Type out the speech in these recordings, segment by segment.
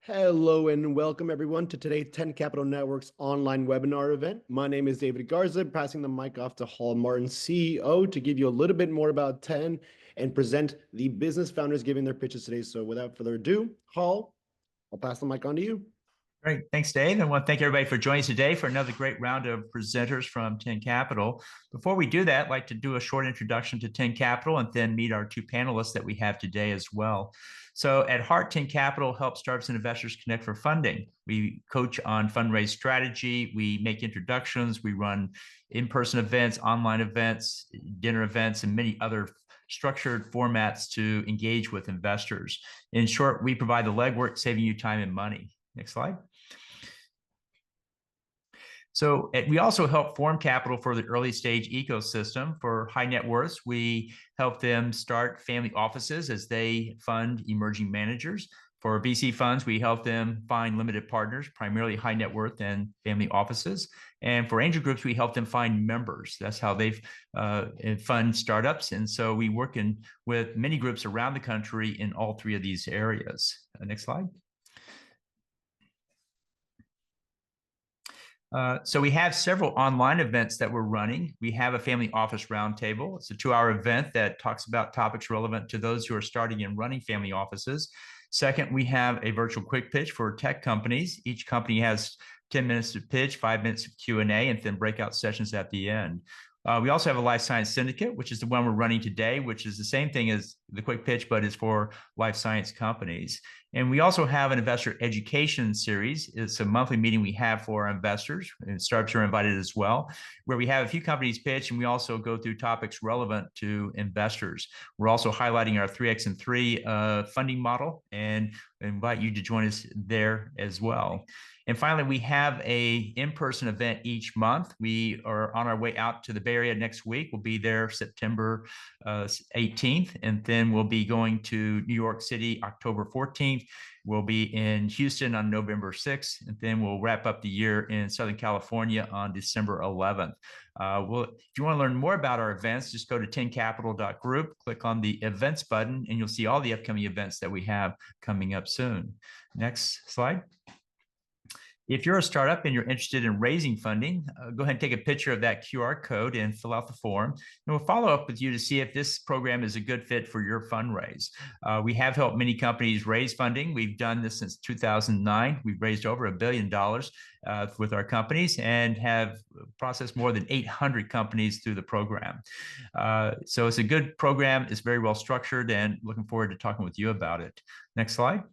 Hello and welcome everyone to today's 10 Capital Network's online webinar event. My name is David Garza, passing the mic off to Hall Martin, CEO, to give you a little bit more about 10 and present the business founders giving their pitches today. So without further ado, Hall, I'll pass the mic on to you. Great. Thanks, Dave. I want to thank everybody for joining us today for another great round of presenters from 10 Capital. Before we do that, I'd like to do a short introduction to 10 Capital and then meet our two panelists that we have today as well. So at heart, 10 Capital helps startups and investors connect for funding. We coach on fundraise strategy. We make introductions. We run in-person events, online events, dinner events, and many other structured formats to engage with investors. In short, we provide the legwork, saving you time and money. Next slide. So we also help form capital for the early stage ecosystem. For high net worths, we help them start family offices as they fund emerging managers. For VC funds, we help them find limited partners, primarily high net worth and family offices. And for angel groups, we help them find members. That's how they fund startups. And so we work with many groups around the country in all three of these areas. Next slide. So we have several online events that we're running. We have a family office roundtable. It's a 2-hour event that talks about topics relevant to those who are starting and running family offices. Second, we have a virtual quick pitch for tech companies. Each company has 10 minutes to pitch, 5 minutes of Q&A, and then breakout sessions at the end. We also have a Life Science Syndicate, which is the one we're running today, which is the same thing as the quick pitch, but it's for life science companies. And we also have an investor education series. It's a monthly meeting we have for our investors, and startups are invited as well, where we have a few companies pitch, and we also go through topics relevant to investors. We're also highlighting our 3X and 3 funding model and invite you to join us there as well. And finally, we have an in-person event each month. We are on our way out to the Bay Area next week. We'll be there September 18th, and then we'll be going to New York City October 14th. We'll be in Houston on November 6th, and then we'll wrap up the year in Southern California on December 11th. If you want to learn more about our events, just go to 10capital.group, click on the events button, and you'll see all the upcoming events that we have coming up soon. Next slide. If you're a startup and you're interested in raising funding, go ahead and take a picture of that QR code and fill out the form. And we'll follow up with you to see if this program is a good fit for your fundraise. We have helped many companies raise funding. We've done this since 2009. We've raised over $1 billion with our companies and have processed more than 800 companies through the program. So it's a good program. It's very well structured, and looking forward to talking with you about it. Next slide.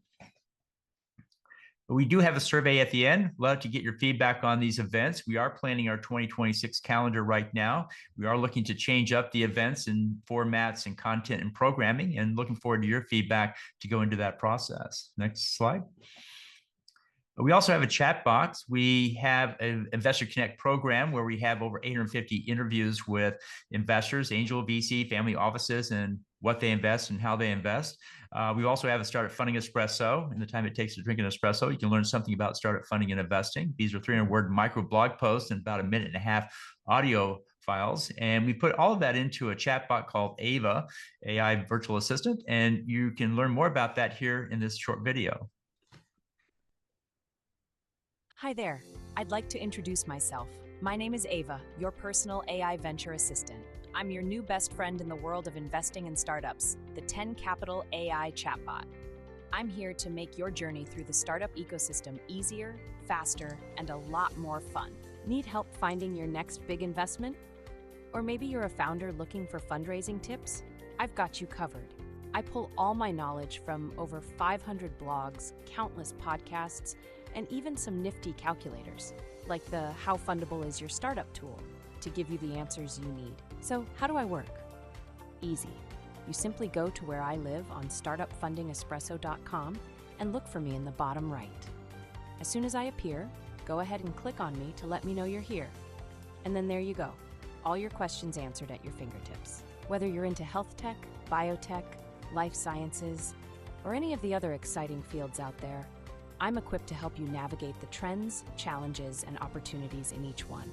We do have a survey at the end. Love to get your feedback on these events. We are planning our 2026 calendar right now. We are looking to change up the events and formats and content and programming, and looking forward to your feedback to go into that process. Next slide. We also have a chat box. We have an Investor Connect program where we have over 850 interviews with investors, angel, VC, family offices, and what they invest and how they invest. We also have a Startup Funding Espresso. In the time it takes to drink an espresso, you can learn something about startup funding and investing. These are 300-word micro blog posts and about 1.5 minute audio files. And we put all of that into a chatbot called Ava, AI Virtual Assistant. And you can learn more about that here in this short video. Hi there. I'd like to introduce myself. My name is Ava, your personal AI venture assistant. I'm your new best friend in the world of investing in startups, the 10 Capital AI chatbot. I'm here to make your journey through the startup ecosystem easier, faster, and a lot more fun. Need help finding your next big investment? Or maybe you're a founder looking for fundraising tips? I've got you covered. I pull all my knowledge from over 500 blogs, countless podcasts, and even some nifty calculators, like the How Fundable Is Your Startup tool, to give you the answers you need. So how do I work? Easy. You simply go to where I live on startupfundingespresso.com and look for me in the bottom right. As soon as I appear, go ahead and click on me to let me know you're here. And then there you go. All your questions answered at your fingertips. Whether you're into health tech, biotech, life sciences, or any of the other exciting fields out there, I'm equipped to help you navigate the trends, challenges, and opportunities in each one.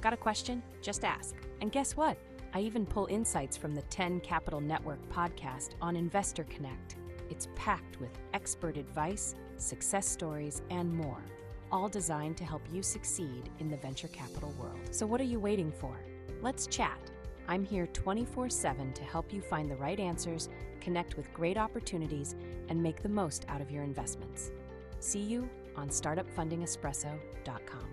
Got a question? Just ask. And guess what? I even pull insights from the 10 Capital Network podcast on Investor Connect. It's packed with expert advice, success stories, and more, all designed to help you succeed in the venture capital world. So what are you waiting for? Let's chat. I'm here 24/7 to help you find the right answers, connect with great opportunities, and make the most out of your investments. See you on startupfundingespresso.com.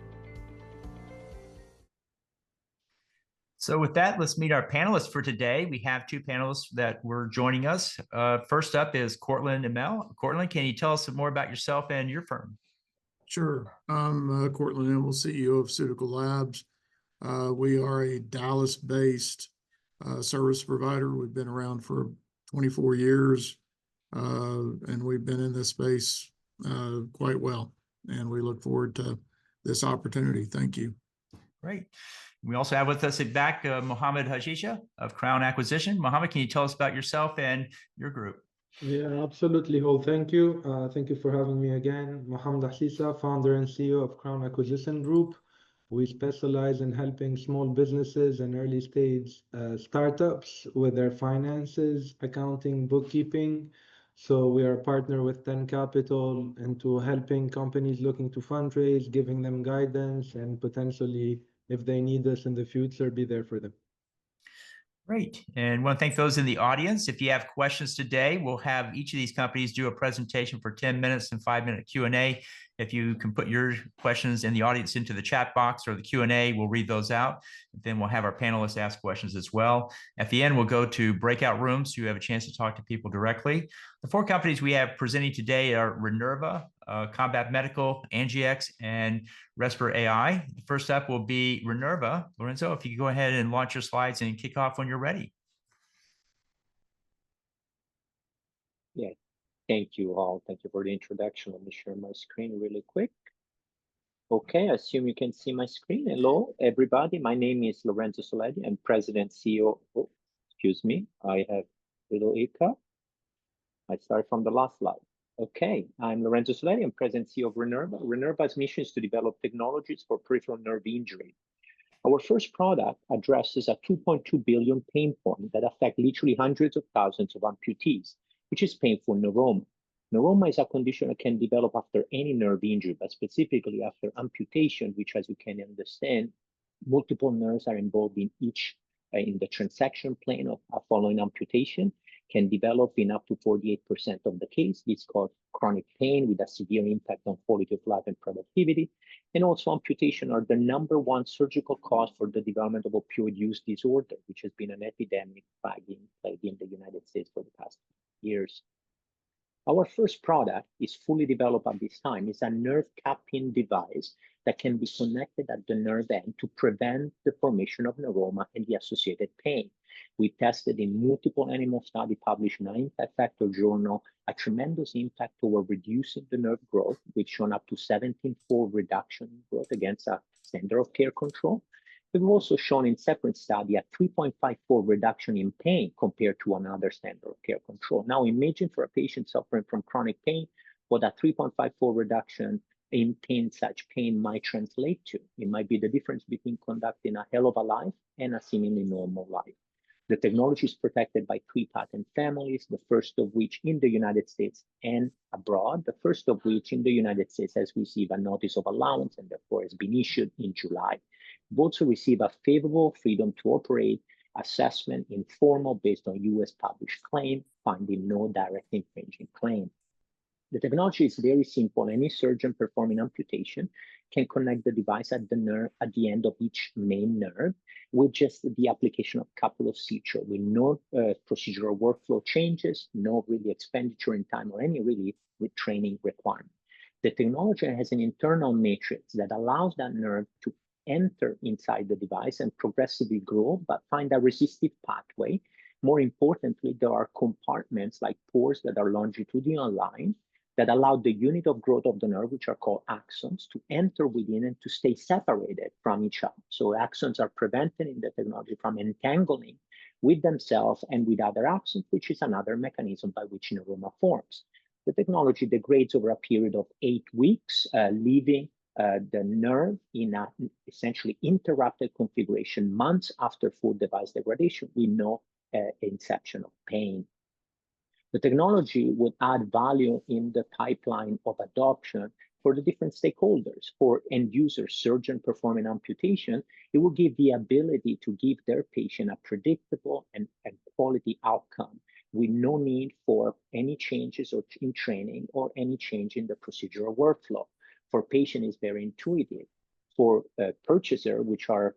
So with that, let's meet our panelists for today. We have two panelists that were joining us. First up is Courtland Imel. Courtland, can you tell us some more about yourself and your firm? Sure. I'm Courtland Imel, CEO of Ceutical Labs. We are a Dallas-based service provider. We've been around for 24 years, and we've been in this space quite well. And we look forward to this opportunity. Thank you. Great. We also have with us back Mohammed Hajisha of Crown Acquisition. Mohammed, can you tell us about yourself and your group? Yeah, absolutely. Well, thank you. Thank you for having me again. Mohammed Hajisha, founder and CEO of Crown Acquisition Group. We specialize in helping small businesses and early stage startups with their finances, accounting, bookkeeping. So we are a partner with TEN Capital into helping companies looking to fundraise, giving them guidance, and potentially, if they need us in the future, be there for them. Great. And I want to thank those in the audience. If you have questions today, we'll have each of these companies do a presentation for 10 minutes and 5-minute Q&A. If you can put your questions in the audience into the chat box or the Q&A, we'll read those out. Then we'll have our panelists ask questions as well. At the end, we'll go to breakout rooms so you have a chance to talk to people directly. The 4 companies we have presenting today are Renerva, Combat Medical, Angiex, and Resper AI. First up will be Renerva. Lorenzo, if you could go ahead and launch your slides and kick off when you're ready. Yeah, thank you all. Thank you for the introduction. Let me share my screen really quick. Okay, I assume you can see my screen. Hello, everybody. My name is Lorenzo Soledi. I'm President, CEO. Oh, excuse me. I have a little hiccup. I start from the last slide. Okay, I'm Lorenzo Soledi. I'm President, CEO of Renerva. Renerva's mission is to develop technologies for peripheral nerve injury. Our first product addresses a 2.2 billion pain point that affect literally hundreds of thousands of amputees, which is painful neuroma. Neuroma is a condition that can develop after any nerve injury, but specifically after amputation, which, as you can understand, multiple nerves are involved in each in the transection plane of following amputation, can develop in up to 48% of the case. This causes chronic pain with a severe impact on quality of life and productivity. And also amputation are the #1 surgical cause for the development of opioid use disorder, which has been an epidemic plague in the United States for the past years. Our first product is fully developed at this time. It's a nerve capping device that can be connected at the nerve end to prevent the formation of neuroma and the associated pain. We tested in multiple animal studies published in an Impact Factor journal a tremendous impact toward reducing the nerve growth, which shown up to 17-fold reduction in growth against a standard of care control. We've also shown in separate study a 3.54 reduction in pain compared to another standard of care control. Now imagine for a patient suffering from chronic pain, what a 3.54 reduction in pain, such pain might translate to. It might be the difference between conducting a hell of a life and a seemingly normal life. The technology is protected by 3 patent families, the first of which in the United States and abroad, the first of which in the United States has received a notice of allowance and therefore has been issued in July. We've also received a favorable freedom to operate assessment informal based on US published claim, finding no direct infringing claim. The technology is very simple. Any surgeon performing amputation can connect the device at the nerve at the end of each main nerve with just the application of a couple of sutures with no procedural workflow changes, no really expenditure in time or any really training requirement. The technology has an internal matrix that allows that nerve to enter inside the device and progressively grow, but find a resistive pathway. More importantly, there are compartments like pores that are longitudinal lines that allow the unit of growth of the nerve, which are called axons, to enter within and to stay separated from each other. So axons are prevented in the technology from entangling with themselves and with other axons, which is another mechanism by which neuroma forms. The technology degrades over a period of 8 weeks, leaving the nerve in a essentially interrupted configuration months after full device degradation with no inception of pain. The technology would add value in the pipeline of adoption for the different stakeholders. For end users, surgeon performing amputation, it will give the ability to give their patient a predictable and quality outcome with no need for any changes or in training or any change in the procedural workflow. For patient, it's very intuitive. For purchaser, which are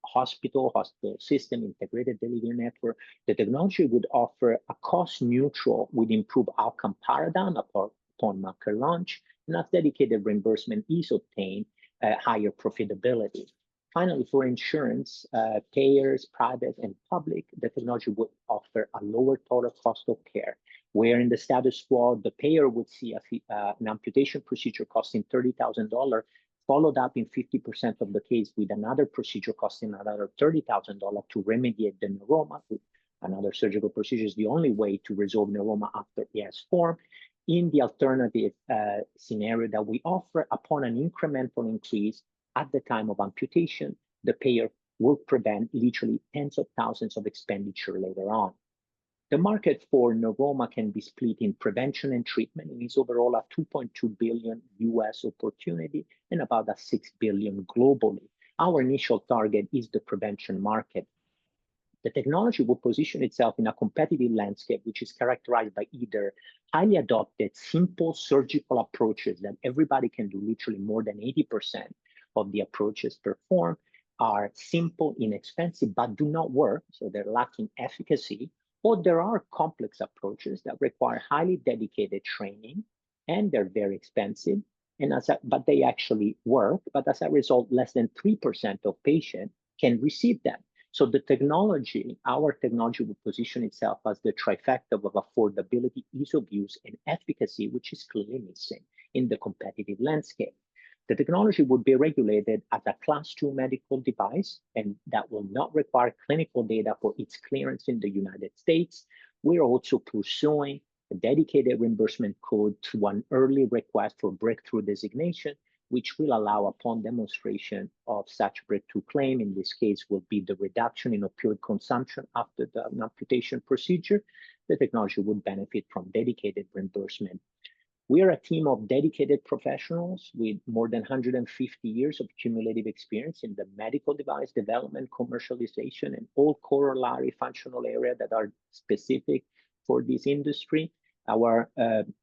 hospital system, integrated delivery network, the technology would offer a cost neutral with improved outcome paradigm upon market launch, and as dedicated reimbursement is obtained, higher profitability. Finally, for insurance, payers, private and public, the technology would offer a lower total cost of care, where in the status quo, the payer would see an amputation procedure costing $30,000, followed up in 50% of the case with another procedure costing another $30,000 to remediate the neuroma. Another surgical procedure is the only way to resolve neuroma after it has formed. In the alternative scenario that we offer, upon an incremental increase at the time of amputation, the payer will prevent literally tens of thousands of expenditure later on. The market for neuroma can be split in prevention and treatment, and is overall a $2.2 billion US opportunity and about a $6 billion globally. Our initial target is the prevention market. The technology will position itself in a competitive landscape, which is characterized by either highly adopted, simple surgical approaches that everybody can do, literally more than 80% of the approaches performed are simple, inexpensive, but do not work, so they're lacking efficacy. Or there are complex approaches that require highly dedicated training, and they're very expensive, and but they actually work. But as a result, less than 3% of patients can receive them. So the technology, our technology, will position itself as the trifecta of affordability, ease of use, and efficacy, which is clearly missing in the competitive landscape. The technology would be regulated as a Class 2 medical device, and that will not require clinical data for its clearance in the United States. We're also pursuing a dedicated reimbursement code through an early request for breakthrough designation, which will allow, upon demonstration of such breakthrough claim, in this case will be the reduction in opioid consumption after the amputation procedure, the technology would benefit from dedicated reimbursement. We are a team of dedicated professionals with more than 150 years of cumulative experience in the medical device development, commercialization, and all corollary functional areas that are specific for this industry. Our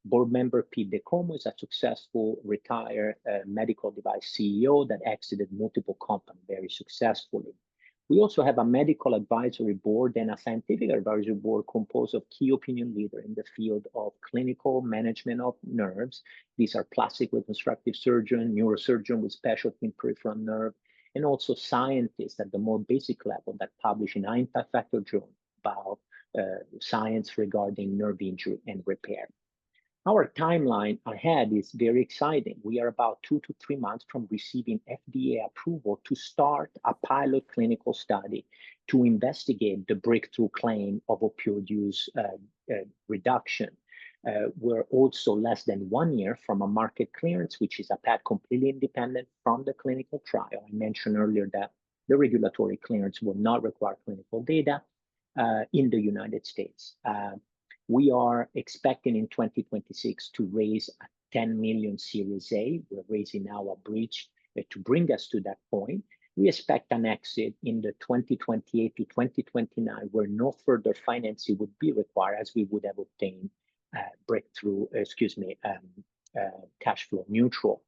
board member, Pete DeComo, is a successful retired medical device CEO that exited multiple companies very successfully. We also have a medical advisory board and a scientific advisory board composed of key opinion leaders in the field of clinical management of nerves. These are plastic reconstructive surgeon, neurosurgeon with specialty in peripheral nerve, and also scientists at the more basic level that publish in Anti-Factor Journal about science regarding nerve injury and repair. Our timeline ahead is very exciting. We are about 2 to 3 months from receiving FDA approval to start a pilot clinical study to investigate the breakthrough claim of opioid use reduction. We're also less than 1 year from a market clearance, which is a path completely independent from the clinical trial. I mentioned earlier that the regulatory clearance will not require clinical data in the United States. We are expecting in 2026 to raise a 10 million Series A. We're raising now a bridge to bring us to that point. We expect an exit in the 2028 to 2029, where no further financing would be required, as we would have obtained cash flow neutral.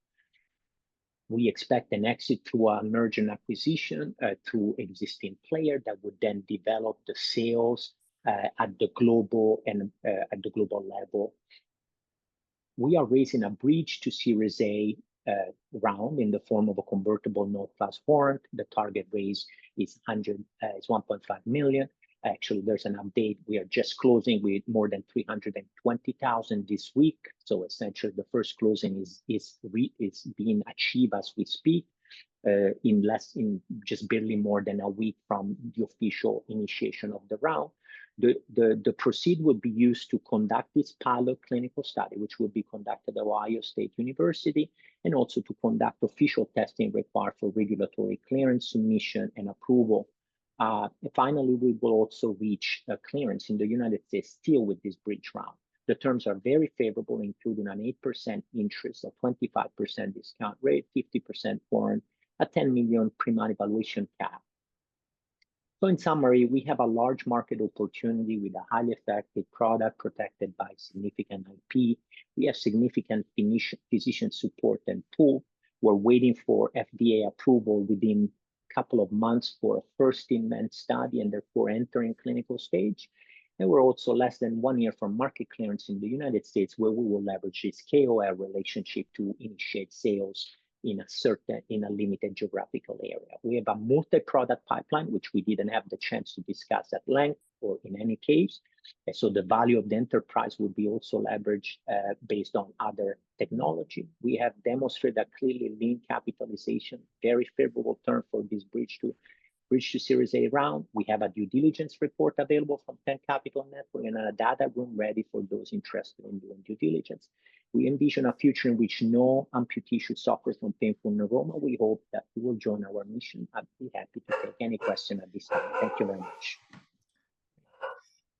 We expect an exit through a merger and acquisition through existing player that would then develop the sales at the global level. We are raising a bridge to Series A round in the form of a convertible note plus warrant. The target raise is 1.5 million. Actually, there's an update. We are just closing with more than 320,000 this week. So essentially, the first closing is being achieved as we speak. In just barely more than a week from the official initiation of the round. The proceed would be used to conduct this pilot clinical study, which will be conducted at Ohio State University, and also to conduct official testing required for regulatory clearance, submission, and approval. Finally, we will also reach clearance in the United States still with this bridge round. The terms are very favorable, including an 8% interest, a 25% discount rate, 50% warrant, a 10 million pre-money valuation cap. So in summary, we have a large market opportunity with a highly effective product protected by significant IP. We have significant physician support and pull. We're waiting for FDA approval within a couple of months for a first-in-man study and therefore entering clinical stage. And we're also less than 1 year from market clearance in the United States, where we will leverage this KOL relationship to initiate sales in a limited geographical area. We have a multi-product pipeline, which we didn't have the chance to discuss at length or in any case. And so the value of the enterprise will be also leveraged based on other technology. We have demonstrated a clearly lean capitalization, very favorable term for this bridge to Series A round. We have a due diligence report available from TEN Capital Network and a data room ready for those interested in doing due diligence. We envision a future in which no amputee should suffer from painful neuroma. We hope that you will join our mission. I'd be happy to take any question at this time. Thank you very much.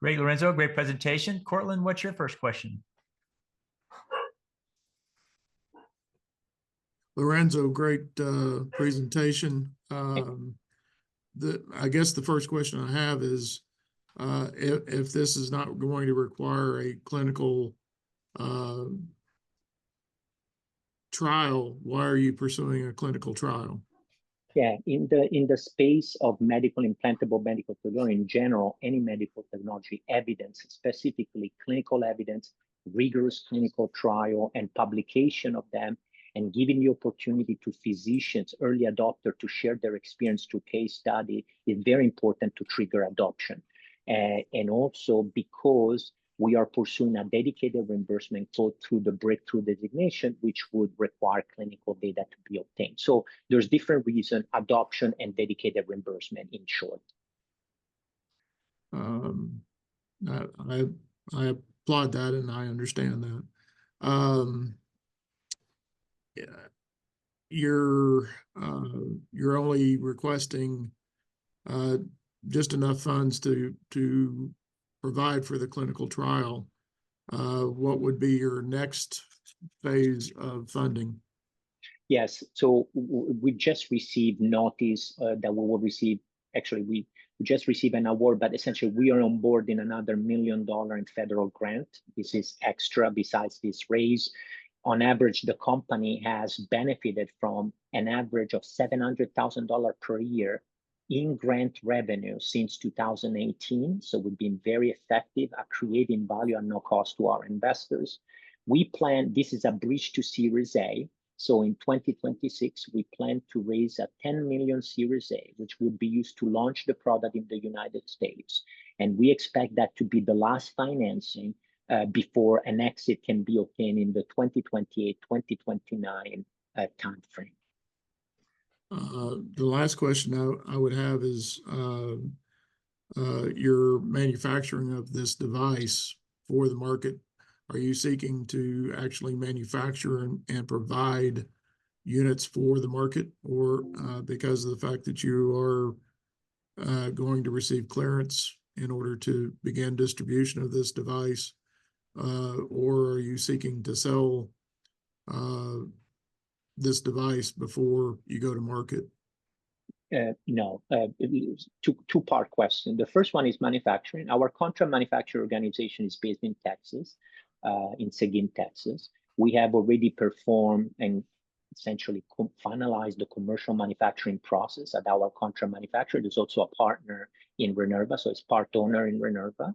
Great, Lorenzo. Great presentation. Courtland, what's your first question? Lorenzo, great presentation. I guess the first question I have is, if this is not going to require a clinical trial, why are you pursuing a clinical trial? Yeah, in the space of medical implantable medical technology in general, any medical technology evidence, specifically clinical evidence, rigorous clinical trial and publication of them, and giving the opportunity to physicians, early adopter, to share their experience through case study is very important to trigger adoption. And also because we are pursuing a dedicated reimbursement code through the breakthrough designation, which would require clinical data to be obtained. So there's different reasons, adoption and dedicated reimbursement in short. I applaud that and I understand that. You're only requesting just enough funds to provide for the clinical trial. What would be your next phase of funding? Yes, so we just received notice that we will receive, actually we just received an award, but essentially we are on board in another $1 million in federal grant. This is extra besides this raise. On average, the company has benefited from an average of $700,000 per year in grant revenue since 2018. So we've been very effective at creating value at no cost to our investors. We plan, this is a bridge to Series A. So in 2026, we plan to raise a 10 million Series A, which would be used to launch the product in the United States. And we expect that to be the last financing before an exit can be obtained in the 2028-2029 timeframe. The last question I would have is your manufacturing of this device for the market. Are you seeking to actually manufacture and provide units for the market, or because of the fact that you are going to receive clearance in order to begin distribution of this device, or are you seeking to sell this device before you go to market? No, two-part question. The first one is manufacturing. Our contract manufacturer organization is based in Texas, in Seguin, Texas. We have already performed and essentially finalized the commercial manufacturing process at our contract manufacturer. There's also a partner in Renerva, so it's part owner in Renerva.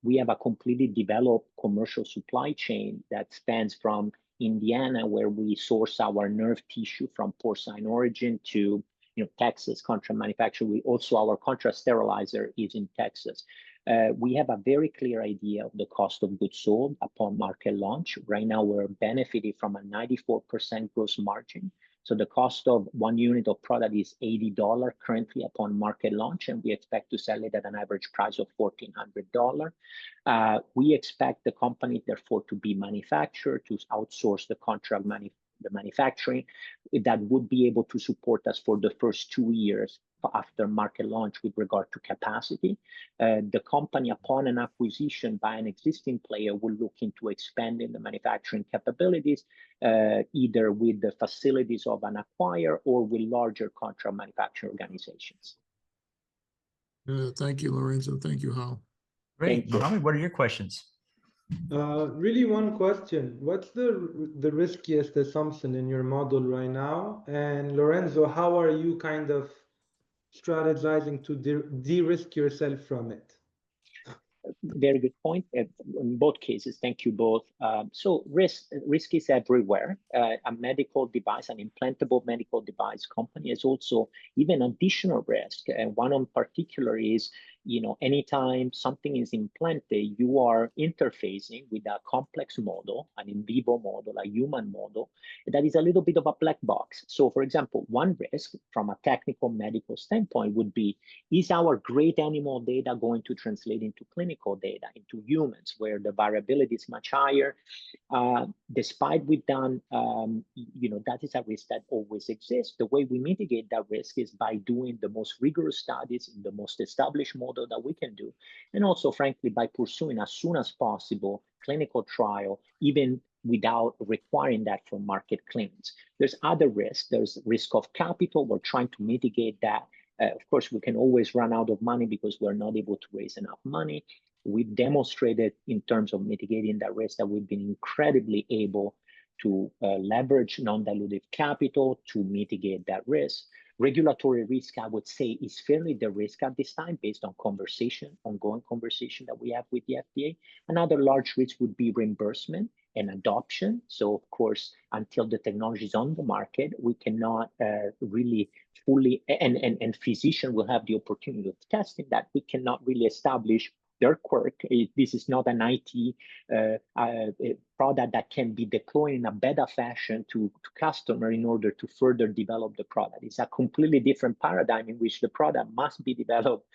We have a completely developed commercial supply chain that spans from Indiana, where we source our nerve tissue from porcine origin, to Texas contract manufacturer. We also, our contract sterilizer is in Texas. We have a very clear idea of the cost of goods sold upon market launch. Right now, we're benefiting from a 94% gross margin. So the cost of one unit of product is $80 currently upon market launch, and we expect to sell it at an average price of $1,400. We expect the company, therefore, to be manufactured, to outsource the contract manufacturing that would be able to support us for the first 2 years after market launch with regard to capacity. The company, upon an acquisition by an existing player, will look into expanding the manufacturing capabilities, either with the facilities of an acquirer or with larger contract manufacturing organizations. Thank you, Lorenzo. Thank you, Hal. Great. Mohammed, what are your questions? Really one question. What's the riskiest assumption in your model right now? And Lorenzo, how are you kind of strategizing to de-risk yourself from it? Very good point. In both cases, thank you both. So risk is everywhere. A medical device, an implantable medical device company is also even additional risk. And one in particular is, anytime something is implanted, you are interfacing with a complex model, an in vivo model, a human model, that is a little bit of a black box. So for example, one risk from a technical medical standpoint would be, is our great animal data going to translate into clinical data, into humans, where the variability is much higher? Despite we've done, that is a risk that always exists. The way we mitigate that risk is by doing the most rigorous studies in the most established model that we can do. And also, frankly, by pursuing as soon as possible clinical trial, even without requiring that for market claims. There's other risks. There's risk of capital. We're trying to mitigate that. Of course, we can always run out of money because we're not able to raise enough money. We've demonstrated in terms of mitigating that risk that we've been incredibly able to leverage non-dilutive capital to mitigate that risk. Regulatory risk, I would say, is fairly the risk at this time based on ongoing conversation that we have with the FDA. Another large risk would be reimbursement and adoption. So of course, until the technology is on the market, we cannot really fully, and physician will have the opportunity of testing that. We cannot really establish their quirk. This is not an IT product that can be deployed in a beta fashion to customer in order to further develop the product. It's a completely different paradigm in which the product must be developed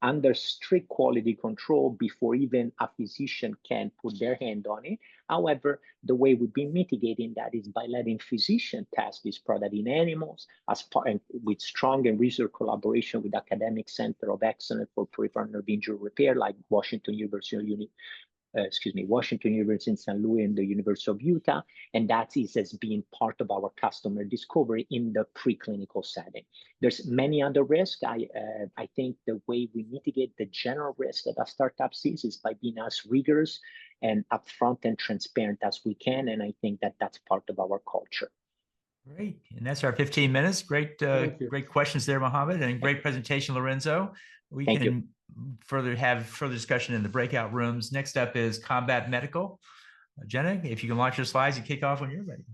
under strict quality control before even a physician can put their hand on it. However, the way we've been mitigating that is by letting physicians test this product in animals as part with strong and research collaboration with academic center of excellence for peripheral nerve injury repair, like Washington University in St. Louis and the University of Utah, and that is as being part of our customer discovery in the preclinical setting. There's many other risks. I think the way we mitigate the general risk that a startup sees is by being as rigorous and upfront and transparent as we can, and I think that that's part of our culture. Great, and that's our 15 minutes. Great, great questions there, Mohammed, and great presentation, Lorenzo. We can have further discussion in the breakout rooms. Next up is Combat Medical. Jenna, if you can launch your slides and kick off when you're ready.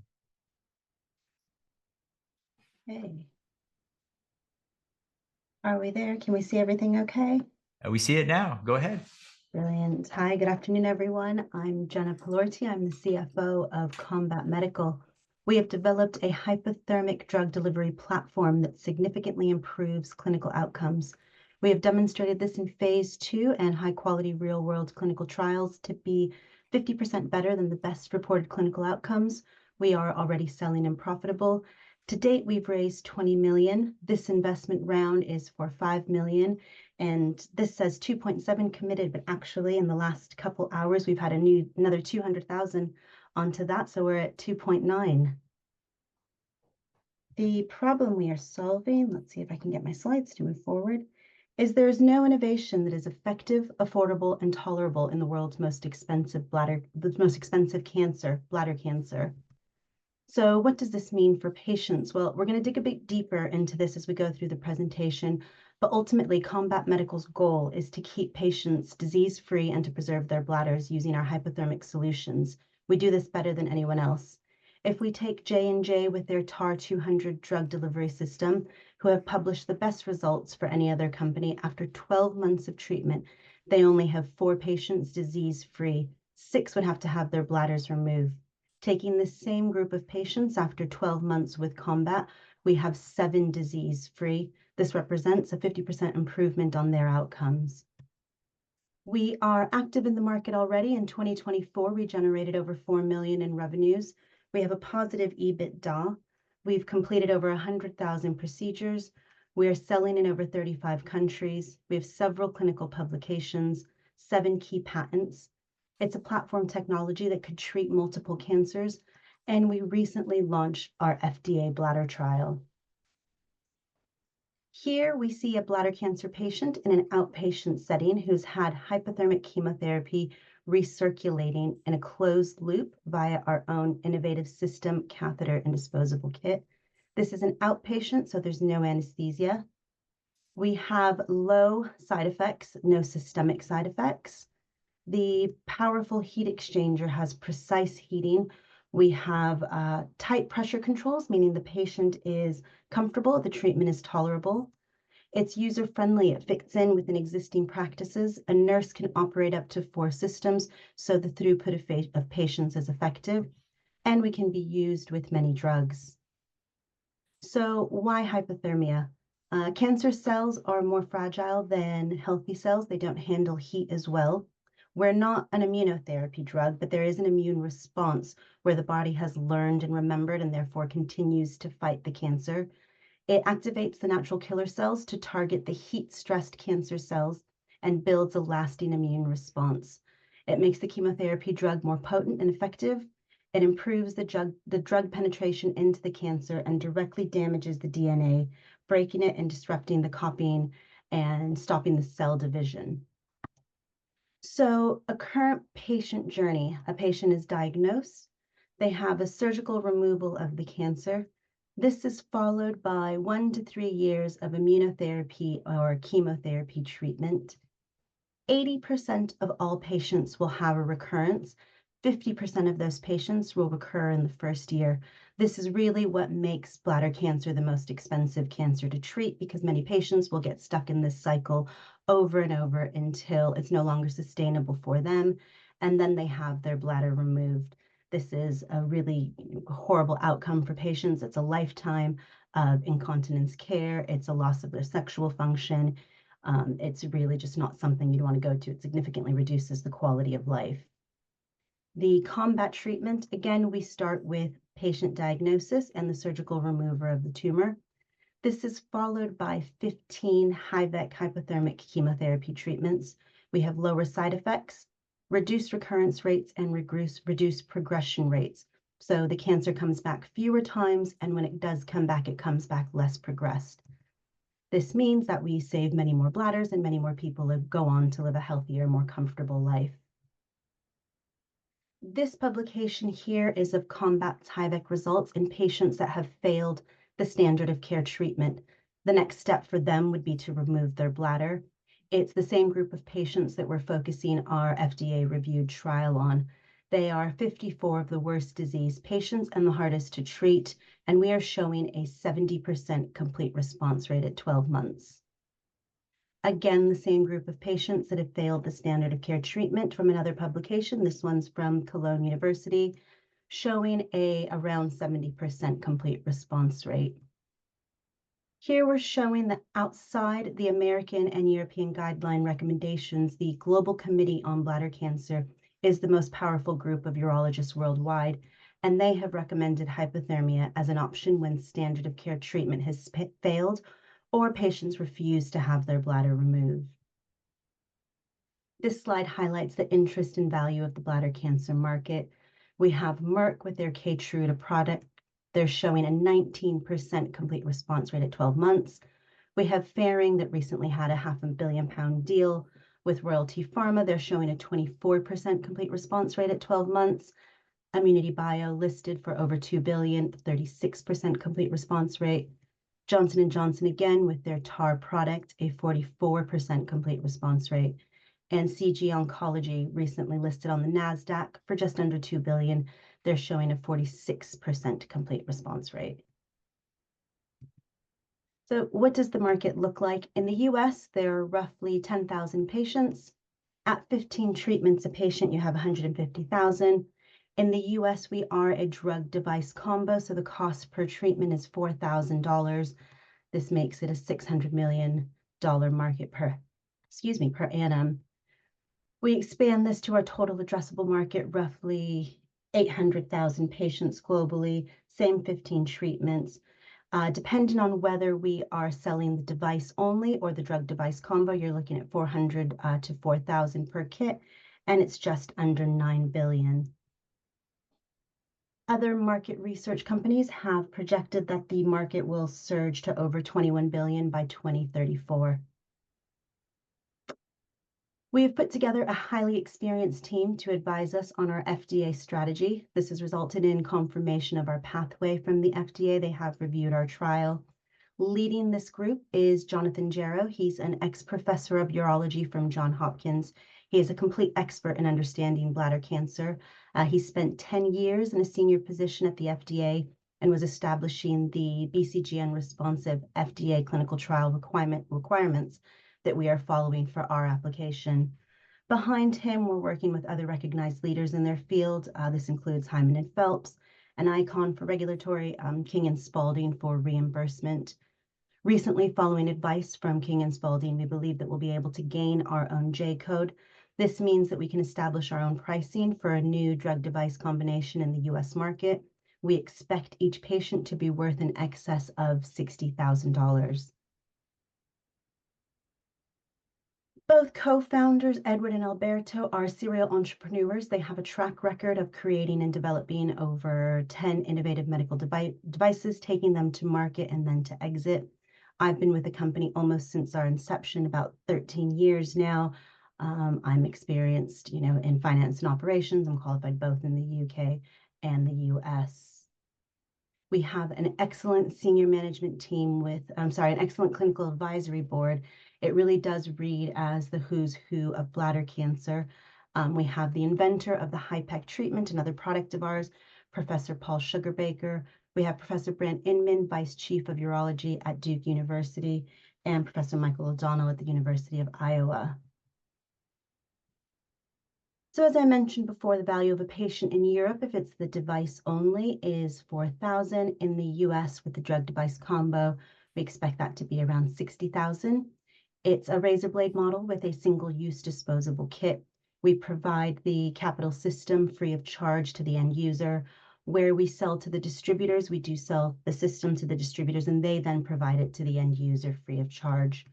Hey. Are we there? Can we see everything okay? We see it now. Go ahead. Brilliant. Hi, good afternoon, everyone. I'm Jenna Pelorti. I'm the CFO of Combat Medical. We have developed a hypothermic drug delivery platform that significantly improves clinical outcomes. We have demonstrated this in phase 2 and high-quality real-world clinical trials to be 50% better than the best reported clinical outcomes. We are already selling and profitable. To date, we've raised $20 million. This investment round is for $5 million, and this says 2.7 committed, but actually in the last couple hours, we've had another 200,000 onto that, so we're at 2.9. The problem we are solving, let's see if I can get my slides to move forward, is there is no innovation that is effective, affordable, and tolerable in the world's most expensive cancer, bladder cancer. So what does this mean for patients? Well, we're going to dig a bit deeper into this as we go through the presentation, but ultimately Combat Medical's goal is to keep patients disease-free and to preserve their bladders using our hypothermic solutions. We do this better than anyone else. If we take J&J with their TAR-200 drug delivery system, who have published the best results for any other company, after 12 months of treatment, they only have 4 patients disease-free. 6 would have to have their bladders removed. Taking the same group of patients after 12 months with Combat, we have 7 disease-free. This represents a 50% improvement on their outcomes. We are active in the market already. In 2024, we generated over $4 million in revenues. We have a positive EBITDA. We've completed over 100,000 procedures. We are selling in over 35 countries. We have several clinical publications, 7 key patents. It's a platform technology that could treat multiple cancers, and we recently launched our FDA bladder trial. Here we see a bladder cancer patient in an outpatient setting who's had hypothermic chemotherapy recirculating in a closed loop via our own innovative system, catheter, and disposable kit. This is an outpatient, so there's no anesthesia. We have low side effects, no systemic side effects. The powerful heat exchanger has precise heating. We have tight pressure controls, meaning the patient is comfortable, the treatment is tolerable. It's user-friendly, it fits in within existing practices. A nurse can operate up to 4 systems, so the throughput of patients is effective, and we can be used with many drugs. So why hypothermia? Cancer cells are more fragile than healthy cells. They don't handle heat as well. We're not an immunotherapy drug, but there is an immune response where the body has learned and remembered and therefore continues to fight the cancer. It activates the natural killer cells to target the heat-stressed cancer cells and builds a lasting immune response. It makes the chemotherapy drug more potent and effective. It improves the drug penetration into the cancer and directly damages the DNA, breaking it and disrupting the copying and stopping the cell division. So a current patient journey, a patient is diagnosed, they have a surgical removal of the cancer. This is followed by 1 to 3 years of immunotherapy or chemotherapy treatment. 80% of all patients will have a recurrence. 50% of those patients will recur in the first year. This is really what makes bladder cancer the most expensive cancer to treat, because many patients will get stuck in this cycle over and over until it's no longer sustainable for them, and then they have their bladder removed. This is a really horrible outcome for patients. It's a lifetime of incontinence care. It's a loss of their sexual function. It's really just not something you'd want to go to. It significantly reduces the quality of life. The combat treatment, again, we start with patient diagnosis and the surgical removal of the tumor. This is followed by 15 high-VEC hypothermic chemotherapy treatments. We have lower side effects, reduced recurrence rates, and reduced progression rates. So the cancer comes back fewer times, and when it does come back, it comes back less progressed. This means that we save many more bladders and many more people go on to live a healthier, more comfortable life. This publication here is of combat high-VEC results in patients that have failed the standard of care treatment. The next step for them would be to remove their bladder. It's the same group of patients that we're focusing our FDA-reviewed trial on. They are 54 of the worst disease patients and the hardest to treat, and we are showing a 70% complete response rate at 12 months. Again, the same group of patients that have failed the standard of care treatment from another publication. This one's from Cologne University, showing around 70% complete response rate. Here we're showing that outside the American and European guideline recommendations, the Global Committee on Bladder Cancer is the most powerful group of urologists worldwide, and they have recommended hypothermia as an option when standard of care treatment has failed or patients refuse to have their bladder removed. This slide highlights the interest and value of the bladder cancer market. We have Merck with their Keytruda product. They're showing a 19% complete response rate at 12 months. We have Ferring that recently had a £500 million deal with Royalty Pharma. They're showing a 24% complete response rate at 12 months. Immunity Bio listed for over $2 billion, 36% complete response rate. Johnson & Johnson again with their TAR product, a 44% complete response rate. And CG Oncology recently listed on the NASDAQ for just under $2 billion. They're showing a 46% complete response rate. So what does the market look like? In the US, there are roughly 10,000 patients. At 15 treatments a patient, you have 150,000. In the US, we are a drug device combo, so the cost per treatment is $4,000. This makes it a $600 million market per annum. We expand this to our total addressable market, roughly 800,000 patients globally, same 15 treatments. Depending on whether we are selling the device only or the drug device combo, you're looking at 400 to 4,000 per kit, and it's just under 9 billion. Other market research companies have projected that the market will surge to over 21 billion by 2034. We have put together a highly experienced team to advise us on our FDA strategy. This has resulted in confirmation of our pathway from the FDA. They have reviewed our trial. Leading this group is Jonathan Jarrow. He's an ex-professor of urology from Johns Hopkins. He is a complete expert in understanding bladder cancer. He spent 10 years in a senior position at the FDA and was establishing the BCG unresponsive FDA clinical trial requirements that we are following for our application. Behind him, we're working with other recognized leaders in their field. This includes Hyman and Phelps, an icon for regulatory, King and Spalding for reimbursement. Recently, following advice from King and Spalding, we believe that we'll be able to gain our own J code. This means that we can establish our own pricing for a new drug device combination in the US market. We expect each patient to be worth in excess of $60,000. Both co-founders, Edward and Alberto, are serial entrepreneurs. They have a track record of creating and developing over 10 innovative medical devices, taking them to market and then to exit. I've been with the company almost since our inception, about 13 years now. I'm experienced, in finance and operations. I'm qualified both in the UK and the US. We have an excellent senior management team an excellent clinical advisory board. It really does read as the who's who of bladder cancer. We have the inventor of the HIPEC treatment, another product of ours, Professor Paul Sugarbaker. We have Professor Brent Inman, Vice Chief of Urology at Duke University, and Professor Michael O'Donnell at the University of Iowa. So as I mentioned before, the value of a patient in Europe, if it's the device only, is 4,000. In the US with the drug device combo, we expect that to be around 60,000. It's a razor blade model with a single-use disposable kit. We provide the capital system free of charge to the end user. Where we sell to the distributors, we do sell the system to the distributors, and they then provide it to the end user free of charge.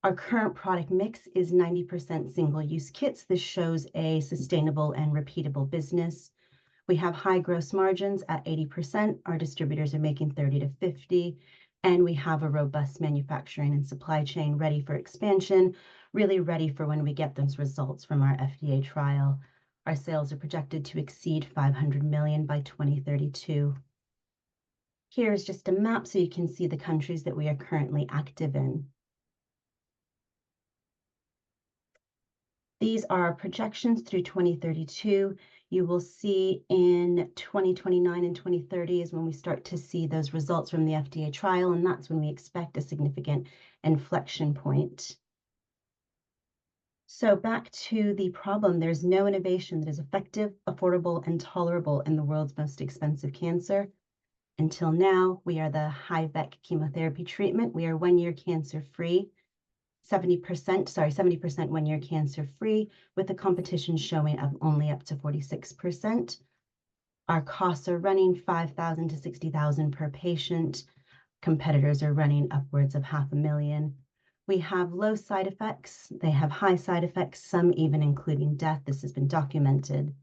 Our current product mix is 90% single-use kits. This shows a sustainable and repeatable business. We have high gross margins at 80%. Our distributors are making 30 to 50. And we have a robust manufacturing and supply chain ready for expansion, really ready for when we get those results from our FDA trial. Our sales are projected to exceed 500 million by 2032. Here's just a map so you can see the countries that we are currently active in. These are our projections through 2032. You will see in 2029 and 2030 is when we start to see those results from the FDA trial, and that's when we expect a significant inflection point. So back to the problem, there's no innovation that is effective, affordable, and tolerable in the world's most expensive cancer. Until now, we are the HIVEC chemotherapy treatment. We are 1 year cancer-free. 70% 1 year cancer free, with the competition showing up only up to 46%. Our costs are running 5,000 to 60,000 per patient. Competitors are running upwards of $500,000. We have low side effects. They have high side effects, some even including death. This has been documented.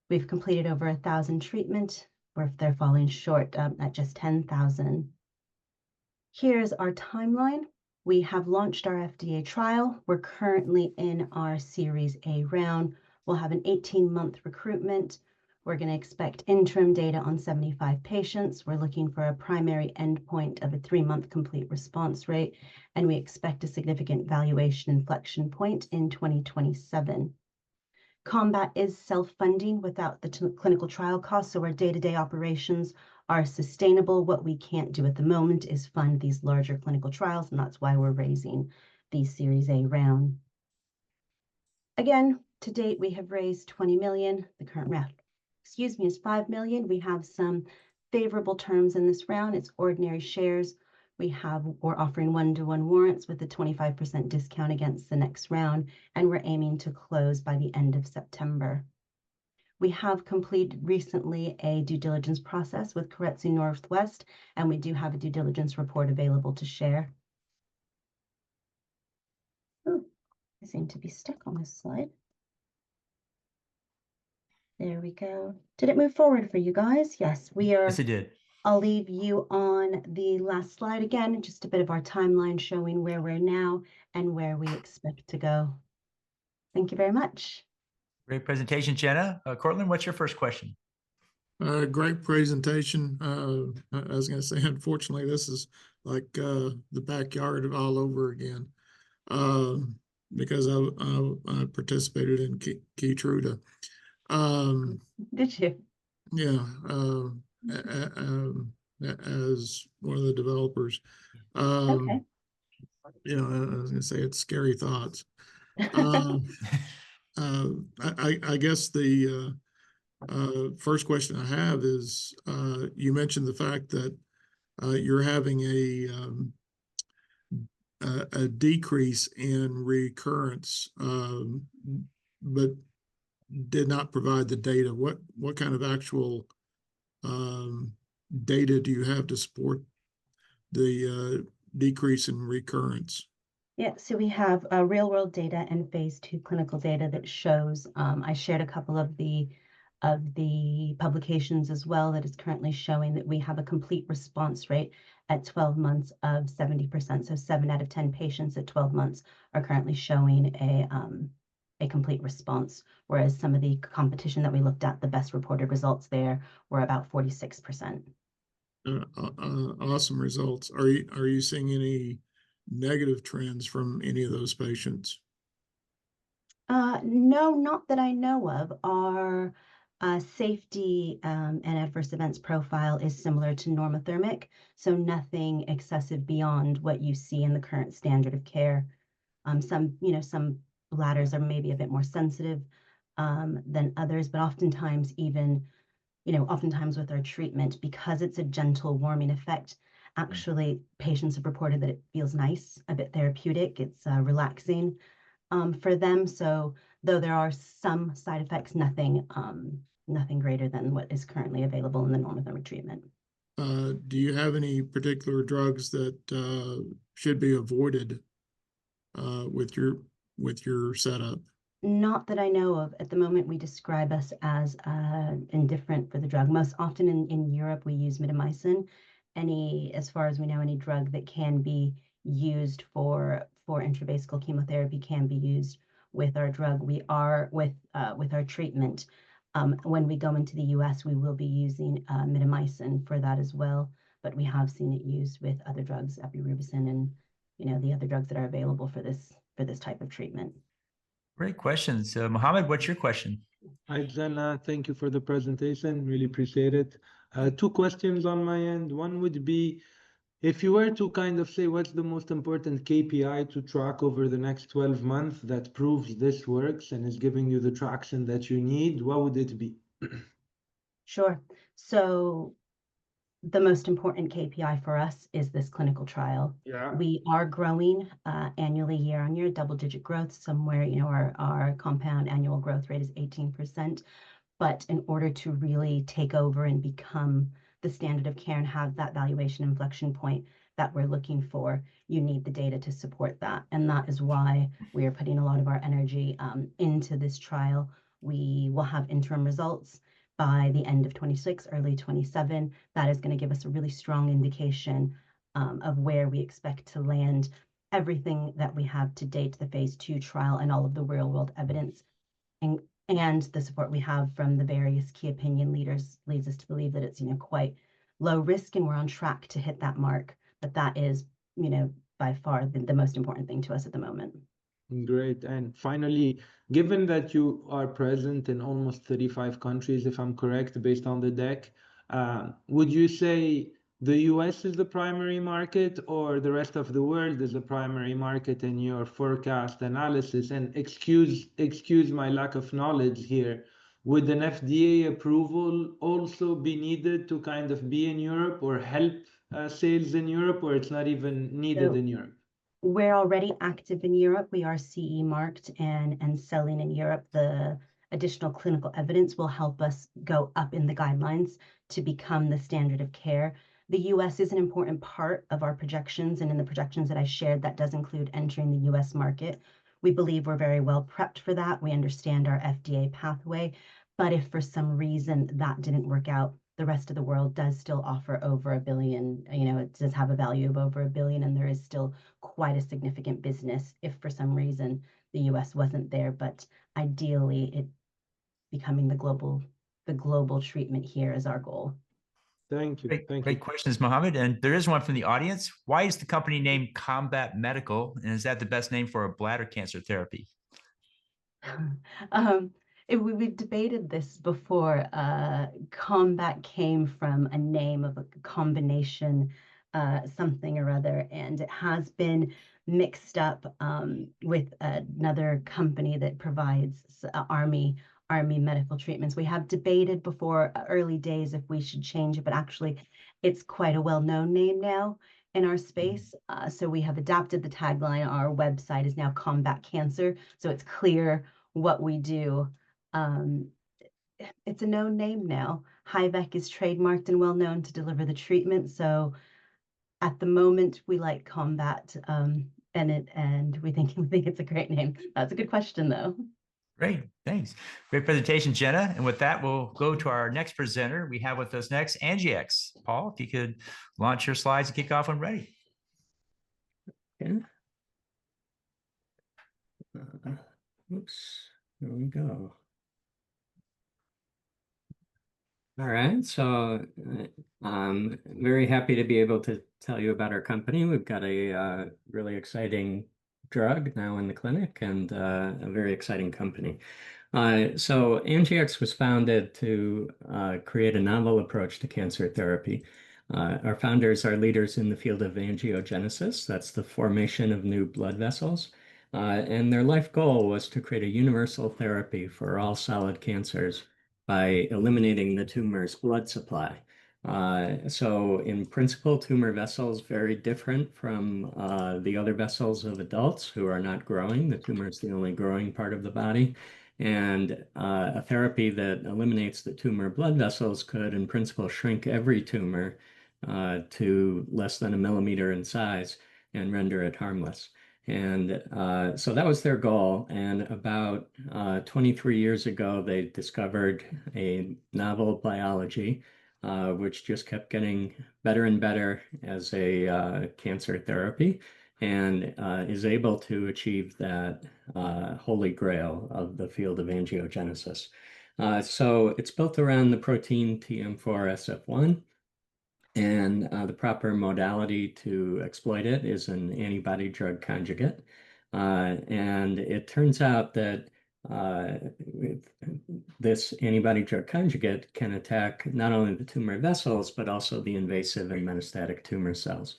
We've completed over 1,000 treatments, or if they're falling short at just 10,000. Here's our timeline. We have launched our FDA trial. We're currently in our Series A round. We'll have an 18-month recruitment. We're going to expect interim data on 75 patients. We're looking for a primary endpoint of a 3-month complete response rate, and we expect a significant valuation inflection point in 2027. Combat is self-funding without the clinical trial costs, so our day-to-day operations are sustainable. What we can't do at the moment is fund these larger clinical trials, and that's why we're raising the Series A round. Again, to date, we have raised 20 million. The current round, is 5 million. We have some favorable terms in this round. It's ordinary shares. We're offering 1-to-1 warrants with a 25% discount against the next round, and we're aiming to close by the end of September. We have completed recently a due diligence process with Keiretsu Northwest, and we do have a due diligence report available to share. Oh, I seem to be stuck on this slide. There we go. Did it move forward for you guys? Yes, we are. Yes, it did. I'll leave you on the last slide again, just a bit of our timeline showing where we're now and where we expect to go. Thank you very much. Great presentation, Jenna. Courtland, what's your first question? Great presentation. I was going to say, unfortunately, this is like the backyard all over again, because I participated in Keytruda. Did you? Yeah, as one of the developers. Okay. You know, I was going to say it's scary thoughts. I guess the first question I have is, you mentioned the fact that you're having a decrease in recurrence, but did not provide the data. What kind of actual data do you have to support the decrease in recurrence? Yeah, so we have real world data and phase 2 clinical data that shows, I shared a couple of the publications as well, that is currently showing that we have a complete response rate at 12 months of 70%. So 7 out of 10 patients at 12 months are currently showing a complete response, whereas some of the competition that we looked at, the best reported results there were about 46%. Awesome results. Are you seeing any negative trends from any of those patients? No, not that I know of. Our safety and adverse events profile is similar to normothermic, so nothing excessive beyond what you see in the current standard of care. Some bladders are maybe a bit more sensitive than others, but oftentimes with our treatment, because it's a gentle warming effect, actually patients have reported that it feels nice, a bit therapeutic. It's relaxing for them. So though there are some side effects, nothing greater than what is currently available in the normothermic treatment. Do you have any particular drugs that should be avoided with your setup? Not that I know of. At the moment, we describe us as indifferent for the drug. Most often in Europe, we use mitomycin. As far as we know, any drug that can be used for intravesical chemotherapy can be used with our drug. We are with our treatment. When we go into the US, we will be using mitomycin for that as well. But we have seen it used with other drugs, epirubicin, and the other drugs that are available for this type of treatment. Great questions. Mohammed, what's your question? Hi, Jenna. Thank you for the presentation. Really appreciate it. 2 questions on my end. One would be, if you were to kind of say what's the most important KPI to track over the next 12 months that proves this works and is giving you the traction that you need, what would it be? Sure. So the most important KPI for us is this clinical trial. Yeah. We are growing annually, year on year, double-digit growth. Somewhere, our compound annual growth rate is 18%. But in order to really take over and become the standard of care and have that valuation inflection point that we're looking for, you need the data to support that. And that is why we are putting a lot of our energy into this trial. We will have interim results by the end of 26, early 27. That is going to give us a really strong indication of where we expect to land. Everything that we have to date, the phase 2 trial and all of the real world evidence and the support we have from the various key opinion leaders leads us to believe that it's quite low risk and we're on track to hit that mark. But that is by far the most important thing to us at the moment. Great. And finally, given that you are present in almost 35 countries, if I'm correct, based on the deck, would you say the US is the primary market or the rest of the world is the primary market in your forecast analysis? And excuse my lack of knowledge here. Would an FDA approval also be needed to kind of be in Europe or help sales in Europe, or it's not even needed in Europe? We're already active in Europe. We are CE marked and selling in Europe. The additional clinical evidence will help us go up in the guidelines to become the standard of care. The US is an important part of our projections, and in the projections that I shared, that does include entering the US market. We believe we're very well prepped for that. We understand our FDA pathway, but if for some reason that didn't work out, the rest of the world does still offer over $1 billion. It does have a value of over $1 billion, and there is still quite a significant business if for some reason the US wasn't there. But ideally, it becoming the global treatment here is our goal. Thank you. Thank Great you. questions, Mohammed. And there is one from the audience. Why is the company named Combat Medical? And is that the best name for a bladder cancer therapy? We've debated this before. Combat came from a name of a combination, something or other, and it has been mixed up with another company that provides Army medical treatments. We have debated before early days if we should change it, but actually it's quite a well-known name now in our space. So we have adapted the tagline. Our website is now Combat Cancer, so it's clear what we do. It's a known name now. HIVEC is trademarked and well known to deliver the treatment. So at the moment, we like Combat, and we think it's a great name. That's a good question, though. Great, thanks. Great presentation, Jenna. And with that, we'll go to our next presenter. We have with us next, Angiex. Paul, if you could launch your slides and kick off when ready. Okay. Oops, there we go. All right, so I'm very happy to be able to tell you about our company. We've got a really exciting drug now in the clinic and a very exciting company. So Angiex was founded to create a novel approach to cancer therapy. Our founders are leaders in the field of angiogenesis. That's the formation of new blood vessels. And their life goal was to create a universal therapy for all solid cancers by eliminating the tumor's blood supply. So in principle, tumor vessels very different from the other vessels of adults who are not growing. The tumor is the only growing part of the body. And a therapy that eliminates the tumor blood vessels could, in principle, shrink every tumor to less than 1 millimeter in size and render it harmless. And so that was their goal. And about 23 years ago, they discovered a novel biology, which just kept getting better and better as a cancer therapy, and is able to achieve that holy grail of the field of angiogenesis. So it's built around the protein TM4SF1. And the proper modality to exploit it is an antibody-drug conjugate. And it turns out that this antibody-drug conjugate can attack not only the tumor vessels, but also the invasive and metastatic tumor cells.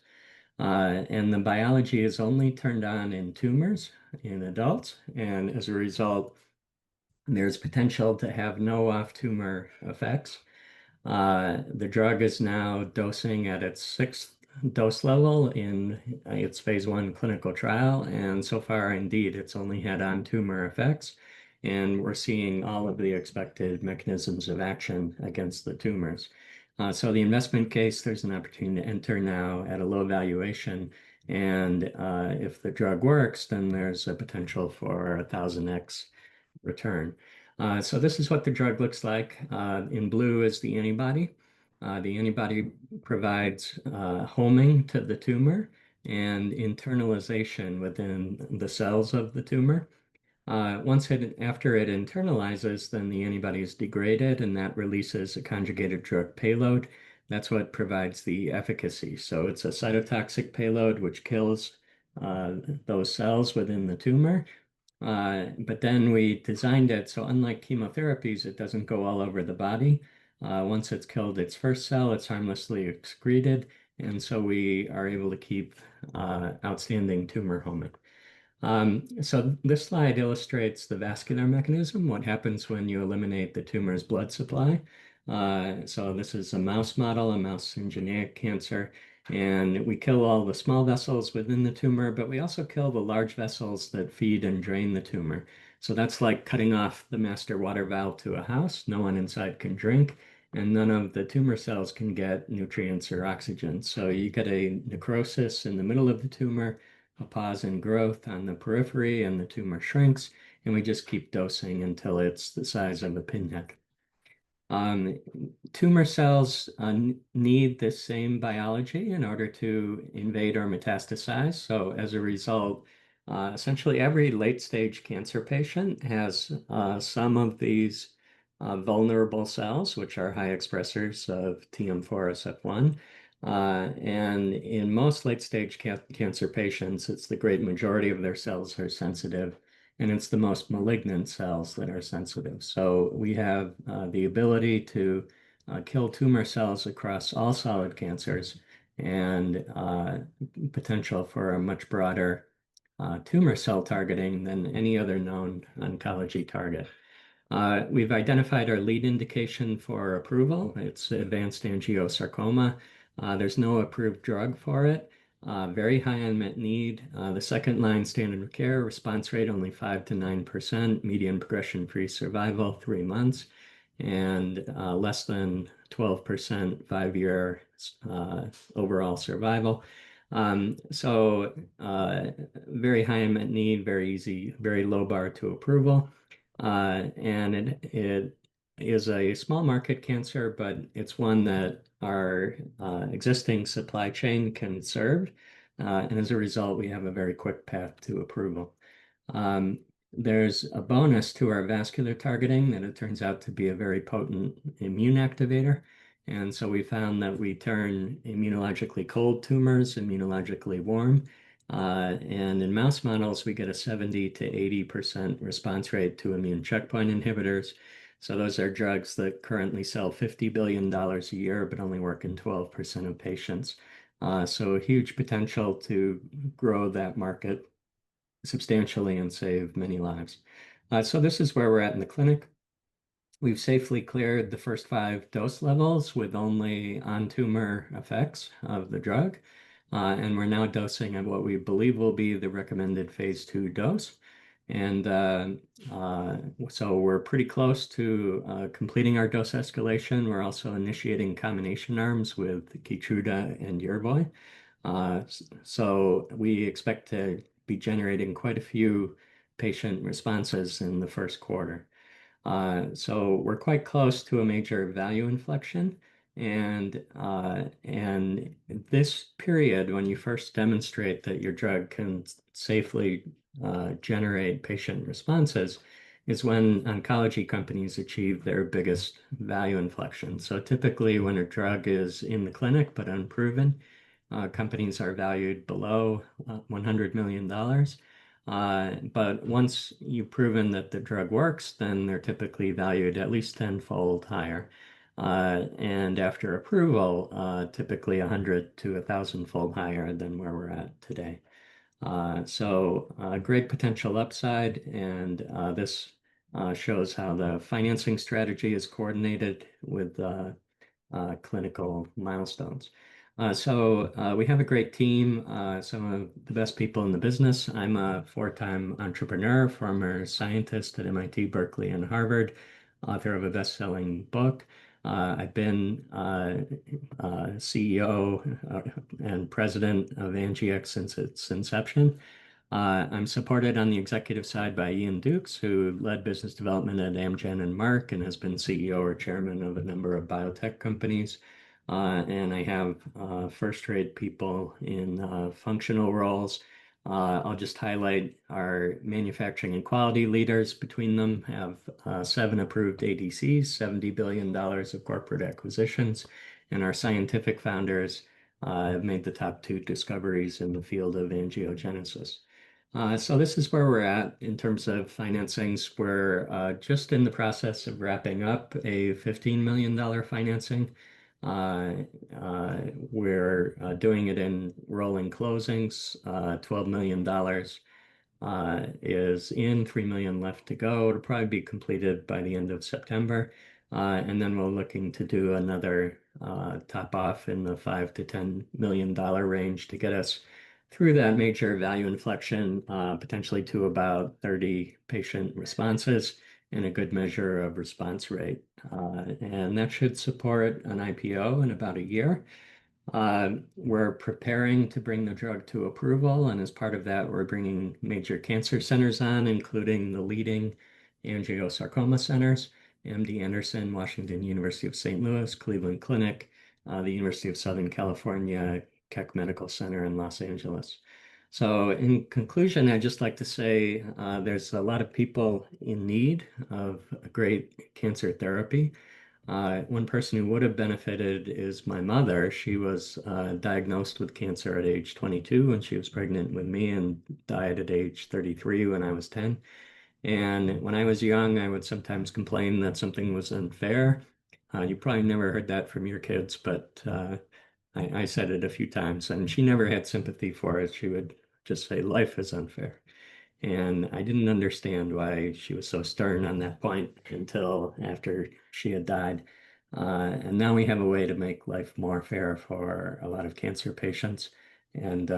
And the biology is only turned on in tumors in adults. And as a result, there's potential to have no off-tumor effects. The drug is now dosing at its 6th dose level in its phase 1 clinical trial. And so far, indeed, it's only had on-tumor effects. And we're seeing all of the expected mechanisms of action against the tumors. So the investment case, there's an opportunity to enter now at a low valuation. And if the drug works, then there's a potential for a 1000x return. So this is what the drug looks like. In blue is the antibody. The antibody provides homing to the tumor and internalization within the cells of the tumor. After it internalizes, then the antibody is degraded, and that releases a conjugated drug payload. That's what provides the efficacy. So it's a cytotoxic payload which kills those cells within the tumor. But then we designed it so, unlike chemotherapies, it doesn't go all over the body. Once it's killed its first cell, it's harmlessly excreted. And so we are able to keep outstanding tumor homing. So this slide illustrates the vascular mechanism, what happens when you eliminate the tumor's blood supply. So this is a mouse model, a mouse syngeneic cancer. And we kill all the small vessels within the tumor, but we also kill the large vessels that feed and drain the tumor. So that's like cutting off the master water valve to a house. No one inside can drink, and none of the tumor cells can get nutrients or oxygen. So you get a necrosis in the middle of the tumor, a pause in growth on the periphery, and the tumor shrinks, and we just keep dosing until it's the size of a pinhead. Tumor cells need the same biology in order to invade or metastasize. So as a result, essentially every late-stage cancer patient has some of these vulnerable cells, which are high expressors of TM4SF1. And in most late-stage cancer patients, it's the great majority of their cells are sensitive, and it's the most malignant cells that are sensitive. So we have the ability to kill tumor cells across all solid cancers, and potential for a much broader tumor cell targeting than any other known oncology target. We've identified our lead indication for approval. It's advanced angiosarcoma. There's no approved drug for it. Very high unmet need. The second line standard of care, response rate only 5 to 9%, median progression-free survival 3 months, and less than 12% 5-year overall survival. So very high unmet need, very easy, very low bar to approval. And it is a small market cancer, but it's one that our existing supply chain can serve. And as a result, we have a very quick path to approval. There's a bonus to our vascular targeting that it turns out to be a very potent immune activator. And so we found that we turn immunologically cold tumors immunologically warm. And in mouse models, we get a 70 to 80% response rate to immune checkpoint inhibitors. So those are drugs that currently sell $50 billion a year, but only work in 12% of patients. So huge potential to grow that market substantially and save many lives. So this is where we're at in the clinic. We've safely cleared the first 5 dose levels with only on-tumor effects of the drug. And we're now dosing at what we believe will be the recommended phase 2 dose. And so we're pretty close to completing our dose escalation. We're also initiating combination arms with Keytruda and Yervoy. So we expect to be generating quite a few patient responses in the first quarter. So we're quite close to a major value inflection. And this period, when you first demonstrate that your drug can safely generate patient responses, is when oncology companies achieve their biggest value inflection. So typically when a drug is in the clinic but unproven, companies are valued below $100 million. But once you've proven that the drug works, then they're typically valued at least 10-fold higher. And after approval, typically 100 to 1,000-fold higher than where we're at today. So great potential upside, and this shows how the financing strategy is coordinated with clinical milestones. So we have a great team, some of the best people in the business. I'm a 4-time entrepreneur, former scientist at MIT, Berkeley, and Harvard, author of a best-selling book. I've been CEO and president of Angiex since its inception. I'm supported on the executive side by Ian Dukes, who led business development at Amgen and Merck and has been CEO or chairman of a number of biotech companies. And I have first-rate people in functional roles. I'll just highlight our manufacturing and quality leaders. Between them have 7 approved ADCs, $70 billion of corporate acquisitions, and our scientific founders have made the top 2 discoveries in the field of angiogenesis. So this is where we're at in terms of financings. We're just in the process of wrapping up a $15 million financing. We're doing it in rolling closings. $12 million is in, $3 million left to go. It'll probably be completed by the end of September. And then we're looking to do another top off in the $5 to $10 million range to get us through that major value inflection, potentially to about 30 patient responses and a good measure of response rate. And that should support an IPO in about a year. We're preparing to bring the drug to approval, and as part of that, we're bringing major cancer centers on, including the leading angiosarcoma centers, MD Anderson, Washington University of St. Louis, Cleveland Clinic, the University of Southern California, Keck Medical Center in Los Angeles. So in conclusion, I'd just like to say there's a lot of people in need of a great cancer therapy. One person who would have benefited is my mother. She was diagnosed with cancer at age 22 when she was pregnant with me and died at age 33 when I was 10. And when I was young, I would sometimes complain that something was unfair. You probably never heard that from your kids, but I said it a few times, and she never had sympathy for it. She would just say, life is unfair. And I didn't understand why she was so stern on that point until after she had died. And now we have a way to make life more fair for a lot of cancer patients. And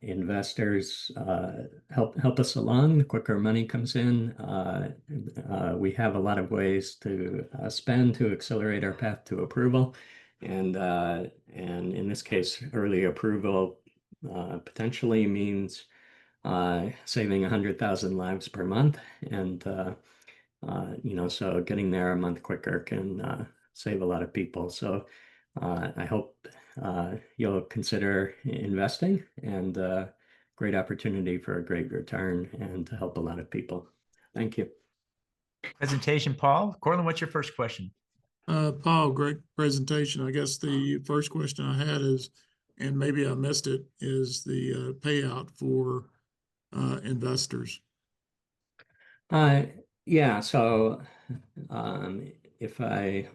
investors help us along. The quicker money comes in, we have a lot of ways to spend to accelerate our path to approval. And in this case, early approval potentially means saving 100,000 lives per month. And, so getting there a month quicker can save a lot of people. So I hope you'll consider investing, and great opportunity for a great return and to help a lot of people. Thank you. Presentation, Paul. Courtland, what's your first question? Paul, great presentation. I guess the first question I had is, and maybe I missed it, is the payout for investors. Yeah, so if I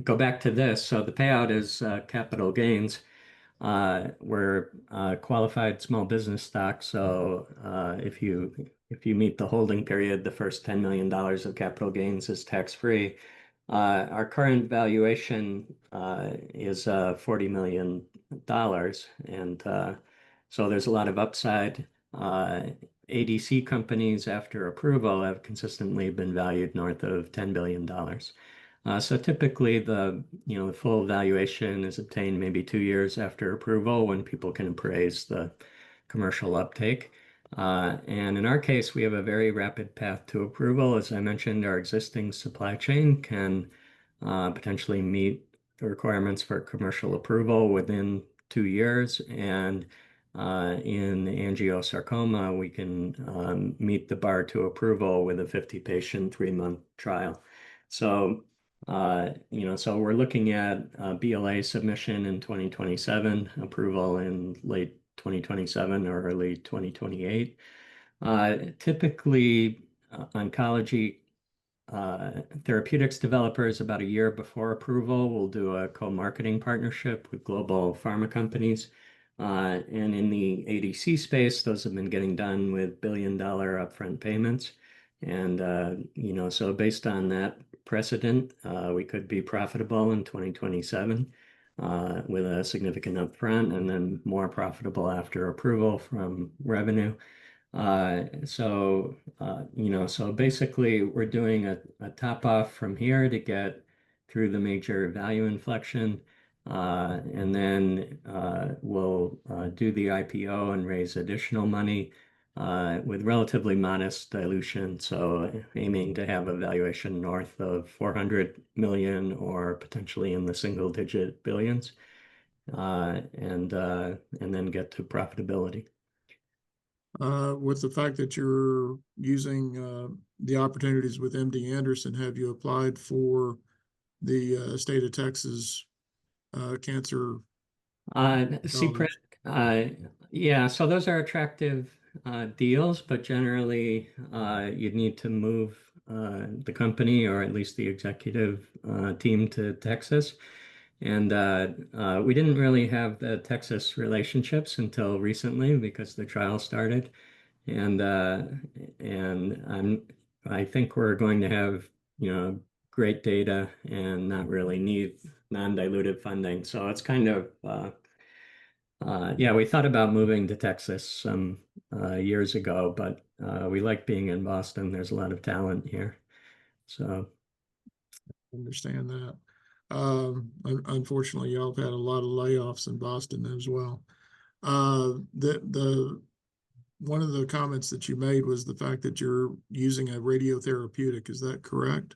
go back to this, so the payout is capital gains. We're qualified small business stock, so if you meet the holding period, the first $10 million of capital gains is tax-free. Our current valuation is $40 million, and so there's a lot of upside. ADC companies after approval have consistently been valued north of $10 billion. So typically the full valuation is obtained maybe 2 years after approval when people can appraise the commercial uptake. And in our case, we have a very rapid path to approval. As I mentioned, our existing supply chain can potentially meet the requirements for commercial approval within 2 years. And in angiosarcoma, we can meet the bar to approval with a 50-patient 3-month trial. So, so we're looking at BLA submission in 2027, approval in late 2027 or early 2028. Typically, oncology therapeutics developers about a year before approval will do a co-marketing partnership with global pharma companies. And in the ADC space, those have been getting done with billion-dollar upfront payments. And, so based on that precedent, we could be profitable in 2027 with a significant upfront and then more profitable after approval from revenue. So basically we're doing a top off from here to get through the major value inflection. And then we'll do the IPO and raise additional money with relatively modest dilution. So aiming to have a valuation north of 400 million or potentially in the single-digit billions, and then get to profitability. With the fact that you're using the opportunities with MD Anderson, have you applied for the state of Texas cancer? CPRIT, yeah, so those are attractive deals, but generally you'd need to move the company or at least the executive team to Texas. And we didn't really have the Texas relationships until recently because the trial started. And I think we're going to have, great data and not really need non-dilutive funding. So it's kind of, yeah, we thought about moving to Texas some years ago, but we like being in Boston. There's a lot of talent here. So Understand that. Unfortunately, y'all have had a lot of layoffs in Boston as well. The one of the comments that you made was the fact that you're using a radiotherapeutic. Is that correct?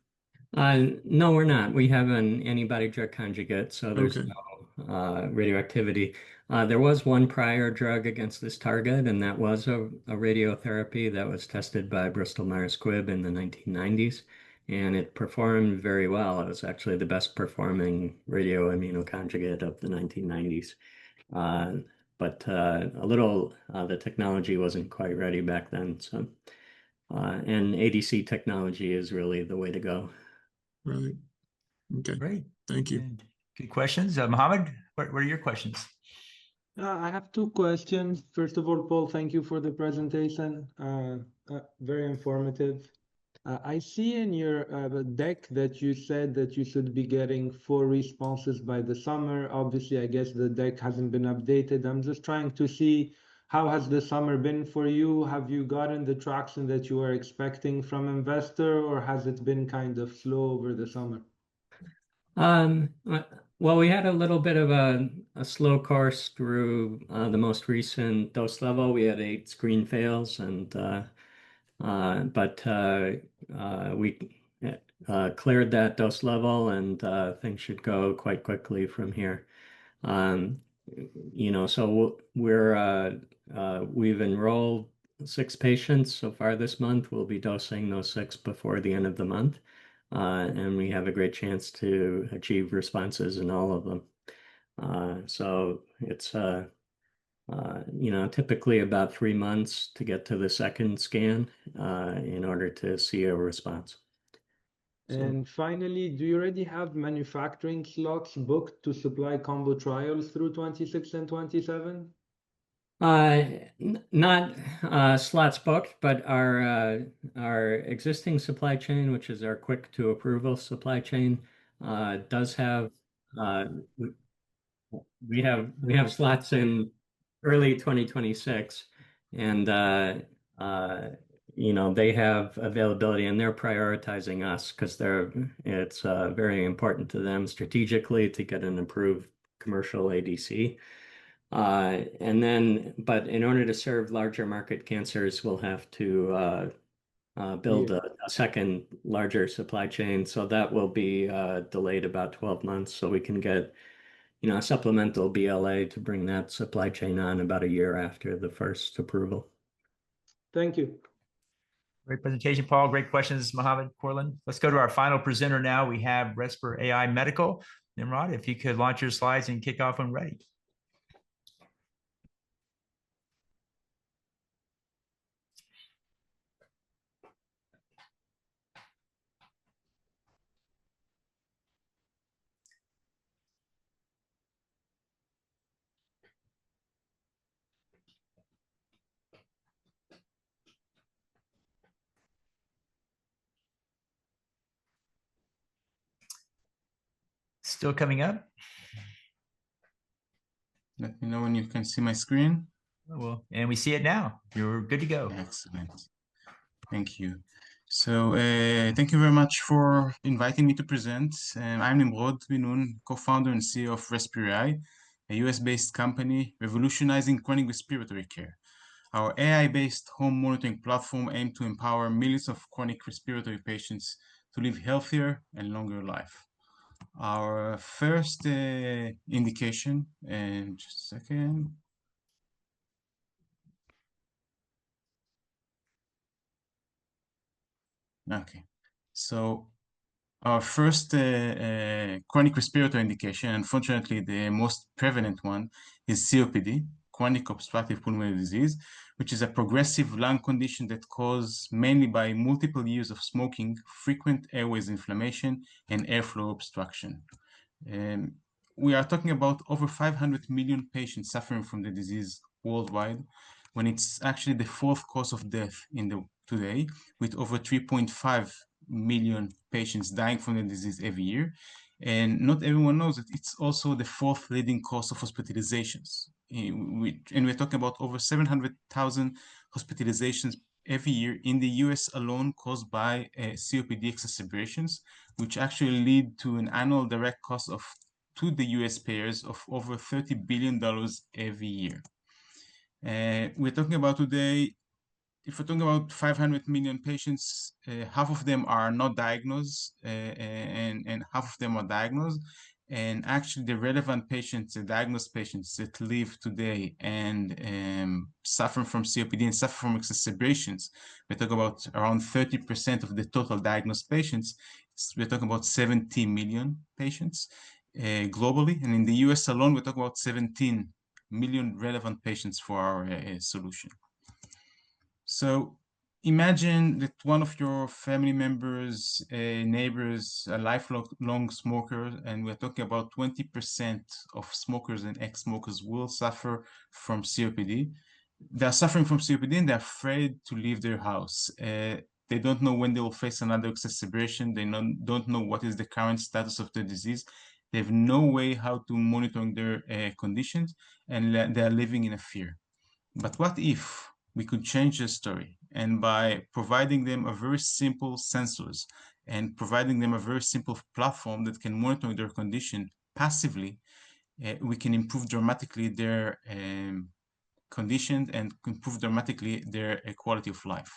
No, we're not. We have an antibody drug conjugate, so there's Okay. no radioactivity. There was one prior drug against this target, and that was a radiotherapy that was tested by Bristol Myers Squibb in the 1990s, and it performed very well. It was actually the best performing radioimmunoconjugate of the 1990s. But the technology wasn't quite ready back then. So, and ADC technology is really the way to go. Right. Okay. Great. Thank you. And good questions. Mohammed, what are your questions? I have two questions. First of all, Paul, thank you for the presentation. Very informative. I see in your deck that you said that you should be getting 4 responses by the summer. Obviously, I guess the deck hasn't been updated. I'm just trying to see how has the summer been for you? Have you gotten the traction that you were expecting from investor, or has it been kind of slow over the summer? Well, we had a little bit of a slow course through the most recent dose level. We had 8 screen fails, and but we cleared that dose level, and things should go quite quickly from here. So we've enrolled 6 patients so far this month. We'll be dosing those 6 before the end of the month. And we have a great chance to achieve responses in all of them. So it's, typically about 3 months to get to the second scan in order to see a response. And finally, do you already have manufacturing slots booked to supply combo trials through 26 and 27? Not slots booked, but our existing supply chain, which is our quick to approval supply chain, does have we have slots in early 2026, and they have availability, and they're prioritizing us because it's very important to them strategically to get an approved commercial ADC. But in order to serve larger market cancers, we'll have to build a second larger supply chain. So that will be delayed about 12 months. So we can get, a supplemental BLA to bring that supply chain on about a year after the first approval. Thank you. Great presentation, Paul. Great questions, Mohammed, Courtland. Let's go to our final presenter now. We have Resper AI Medical. Nimrod, if you could launch your slides and kick off when ready. Still coming up. Let me know when you can see my screen. Well, and we see it now. You're good to go. Excellent. Thank you. So thank you very much for inviting me to present. I'm Nimrod Binun, co-founder and CEO of Resper AI, a US-based company revolutionizing chronic respiratory care. Our AI-based home monitoring platform aims to empower millions of chronic respiratory patients to live healthier and longer life. Our first indication, and just a second. Okay, so our first chronic respiratory indication, unfortunately the most prevalent one, is COPD, chronic obstructive pulmonary disease, which is a progressive lung condition that caused mainly by multiple years of smoking, frequent airways inflammation, and airflow obstruction. We are talking about over 500 million patients suffering from the disease worldwide. when it's actually the fourth cause of death today, with over 3.5 million patients dying from the disease every year. And not everyone knows that it's also the fourth leading cause of hospitalizations. And we're talking about over 700,000 hospitalizations every year in the US alone caused by COPD exacerbations, which actually lead to an annual direct cost to the US payers of over $30 billion every year. We're talking about today, if we're talking about 500 million patients, half of them are not diagnosed and half of them are diagnosed. And actually the relevant patients, the diagnosed patients that live today and suffering from COPD and suffer from exacerbations, we talk about around 30% of the total diagnosed patients. We're talking about 70 million patients globally. And in the US alone, we're talking about 17 million relevant patients for our solution. So imagine that one of your family members, neighbors, a lifelong smoker, and we're talking about 20% of smokers and ex-smokers will suffer from COPD. They're suffering from COPD and they're afraid to leave their house. They don't know when they will face another exacerbation. They don't know what is the current status of the disease. They have no way how to monitor their conditions, and they're living in a fear. But what if we could change the story, and by providing them a very simple sensors and providing them a very simple platform that can monitor their condition passively, we can improve dramatically their condition and improve dramatically their quality of life.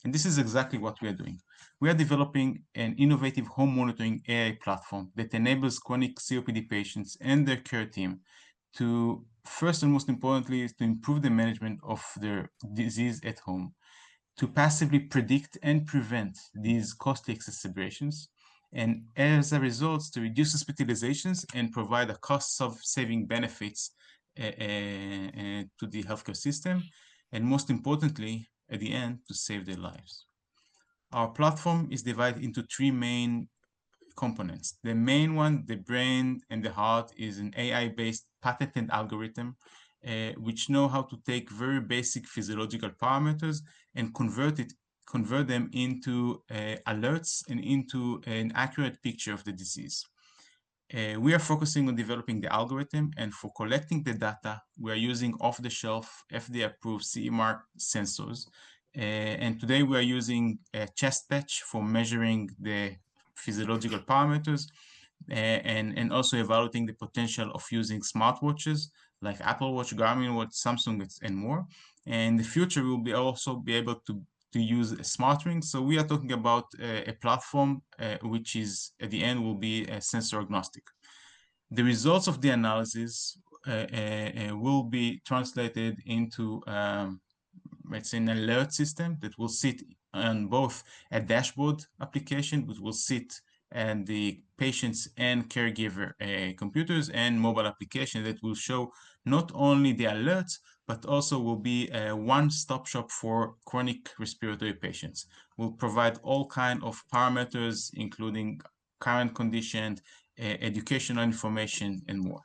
And this is exactly what we are doing. We are developing an innovative home monitoring AI platform that enables chronic COPD patients and their care team to, first and most importantly, is to improve the management of their disease at home, to passively predict and prevent these costly exacerbations, and as a result, to reduce hospitalizations and provide a cost-saving benefits to the healthcare system, and most importantly, at the end, to save their lives. Our platform is divided into three main components. The main one, the brain and the heart, is an AI-based patented algorithm which know how to take very basic physiological parameters and convert them into alerts and into an accurate picture of the disease. We are focusing on developing the algorithm, and for collecting the data, we are using off-the-shelf, FDA-approved CE mark sensors. And today we are using a chest patch for measuring the physiological parameters and also evaluating the potential of using smartwatches like Apple Watch, Garmin Watch, Samsung, and more. And in the future, we will also be able to use a smart ring. So we are talking about a platform which is at the end will be sensor agnostic. The results of the analysis will be translated into let's say an alert system that will sit on both a dashboard application, which will sit and the patients and caregiver computers, and mobile application that will show not only the alerts, but also will be a one-stop shop for chronic respiratory patients. We'll provide all kinds of parameters, including current condition, educational information, and more.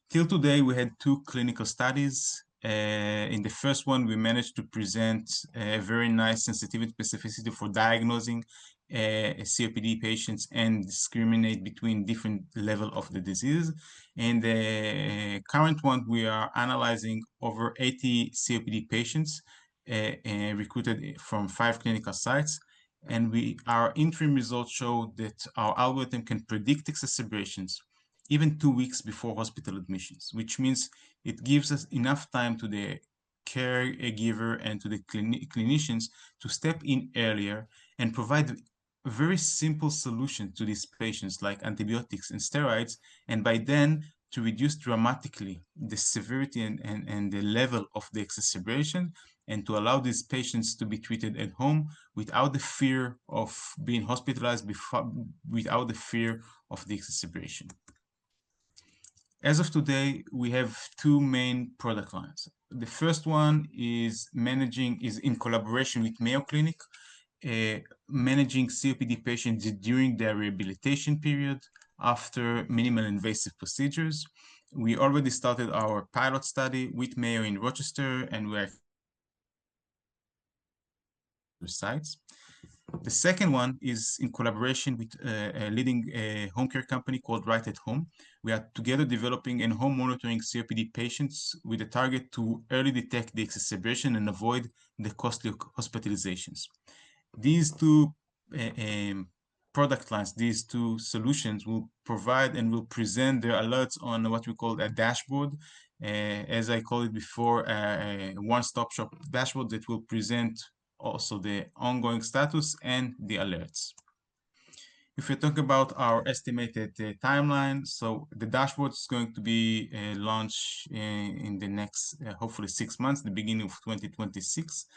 Till today, we had 2 clinical studies. In the first one, we managed to present a very nice sensitivity specificity for diagnosing COPD patients and discriminate between different levels of the disease. And the current one, we are analyzing over 80 COPD patients recruited from 5 clinical sites. And our interim results show that our algorithm can predict exacerbations even 2 weeks before hospital admissions, which means it gives us enough time to the caregiver and to the clinicians to step in earlier and provide a very simple solution to these patients like antibiotics and steroids, and by then to reduce dramatically the severity and the level of the exacerbation, and to allow these patients to be treated at home without the fear of being hospitalized, without the fear of the exacerbation. As of today, we have 2 main product lines. The first one is in collaboration with Mayo Clinic, managing COPD patients during their rehabilitation period after minimal invasive procedures. We already started our pilot study with Mayo in Rochester, and we're sites. The second one is in collaboration with a leading home care company called Right at Home. We are together developing and home monitoring COPD patients with a target to early detect the exacerbation and avoid the costly hospitalizations. These two product lines, these two solutions will provide and will present their alerts on what we call a dashboard. As I called it before, a one-stop shop dashboard that will present also the ongoing status and the alerts. If we talk about our estimated timeline, so the dashboard is going to be launched in the next, hopefully 6 months, the beginning of 2026,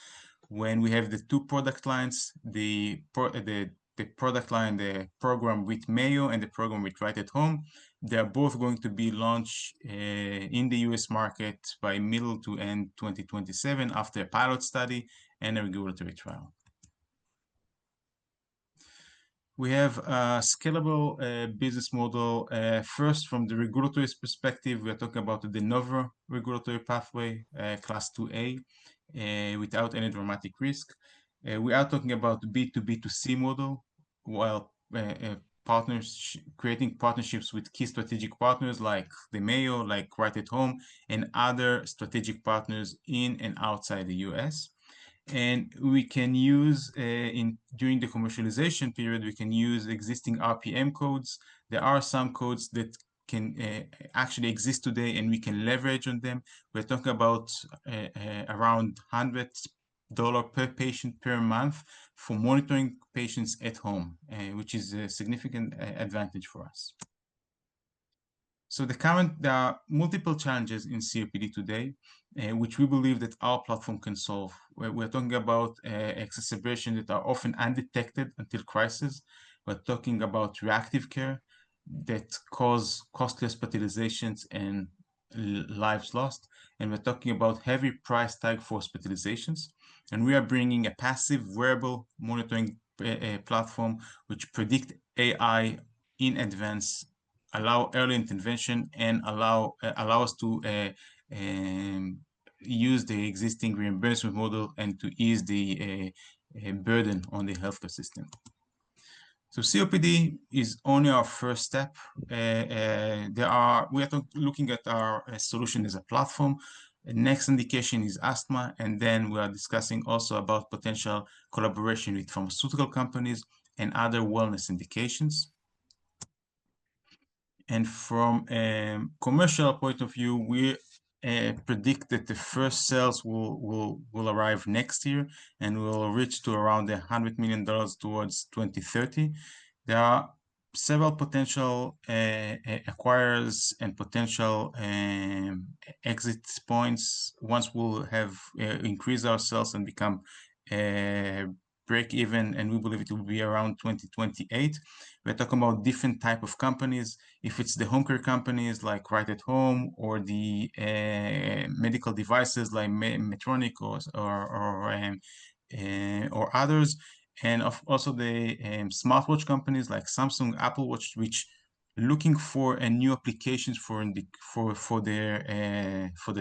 when we have the two product lines, the product line, the program with Mayo and the program with Right at Home. They're both going to be launched in the US market by middle to end 2027 after a pilot study and a regulatory trial. We have a scalable business model. First, from the regulatory perspective, we are talking about the de novo regulatory pathway, class 2A, without any dramatic risk. We are talking about B2B2C model, while creating partnerships with key strategic partners like the Mayo, like Right at Home, and other strategic partners in and outside the US. And we can use, during the commercialization period, we can use existing RPM codes. There are some codes that can actually exist today and we can leverage on them. We're talking about around $100 per patient per month for monitoring patients at home, which is a significant advantage for us. So there are multiple challenges in COPD today, which we believe that our platform can solve. We're talking about exacerbations that are often undetected until crisis. We're talking about reactive care that cause costly hospitalizations and lives lost. And we're talking about heavy price tag for hospitalizations. And we are bringing a passive wearable monitoring platform which predict AI in advance, allow early intervention, and allow us to use the existing reimbursement model and to ease the burden on the healthcare system. So COPD is only our first step. We are looking at our solution as a platform. The next indication is asthma, and then we are discussing also about potential collaboration with pharmaceutical companies and other wellness indications. And from a commercial point of view, we predict that the first sales will arrive next year and will reach to around $100 million towards 2030. There are several potential acquirers and potential exit points once we'll have increased our sales and become break even, and we believe it will be around 2028. We're talking about different type of companies. If it's the home care companies like Right at Home, or the medical devices like Medtronic or others, and also the smartwatch companies like Samsung, Apple Watch, which looking for a new applications for the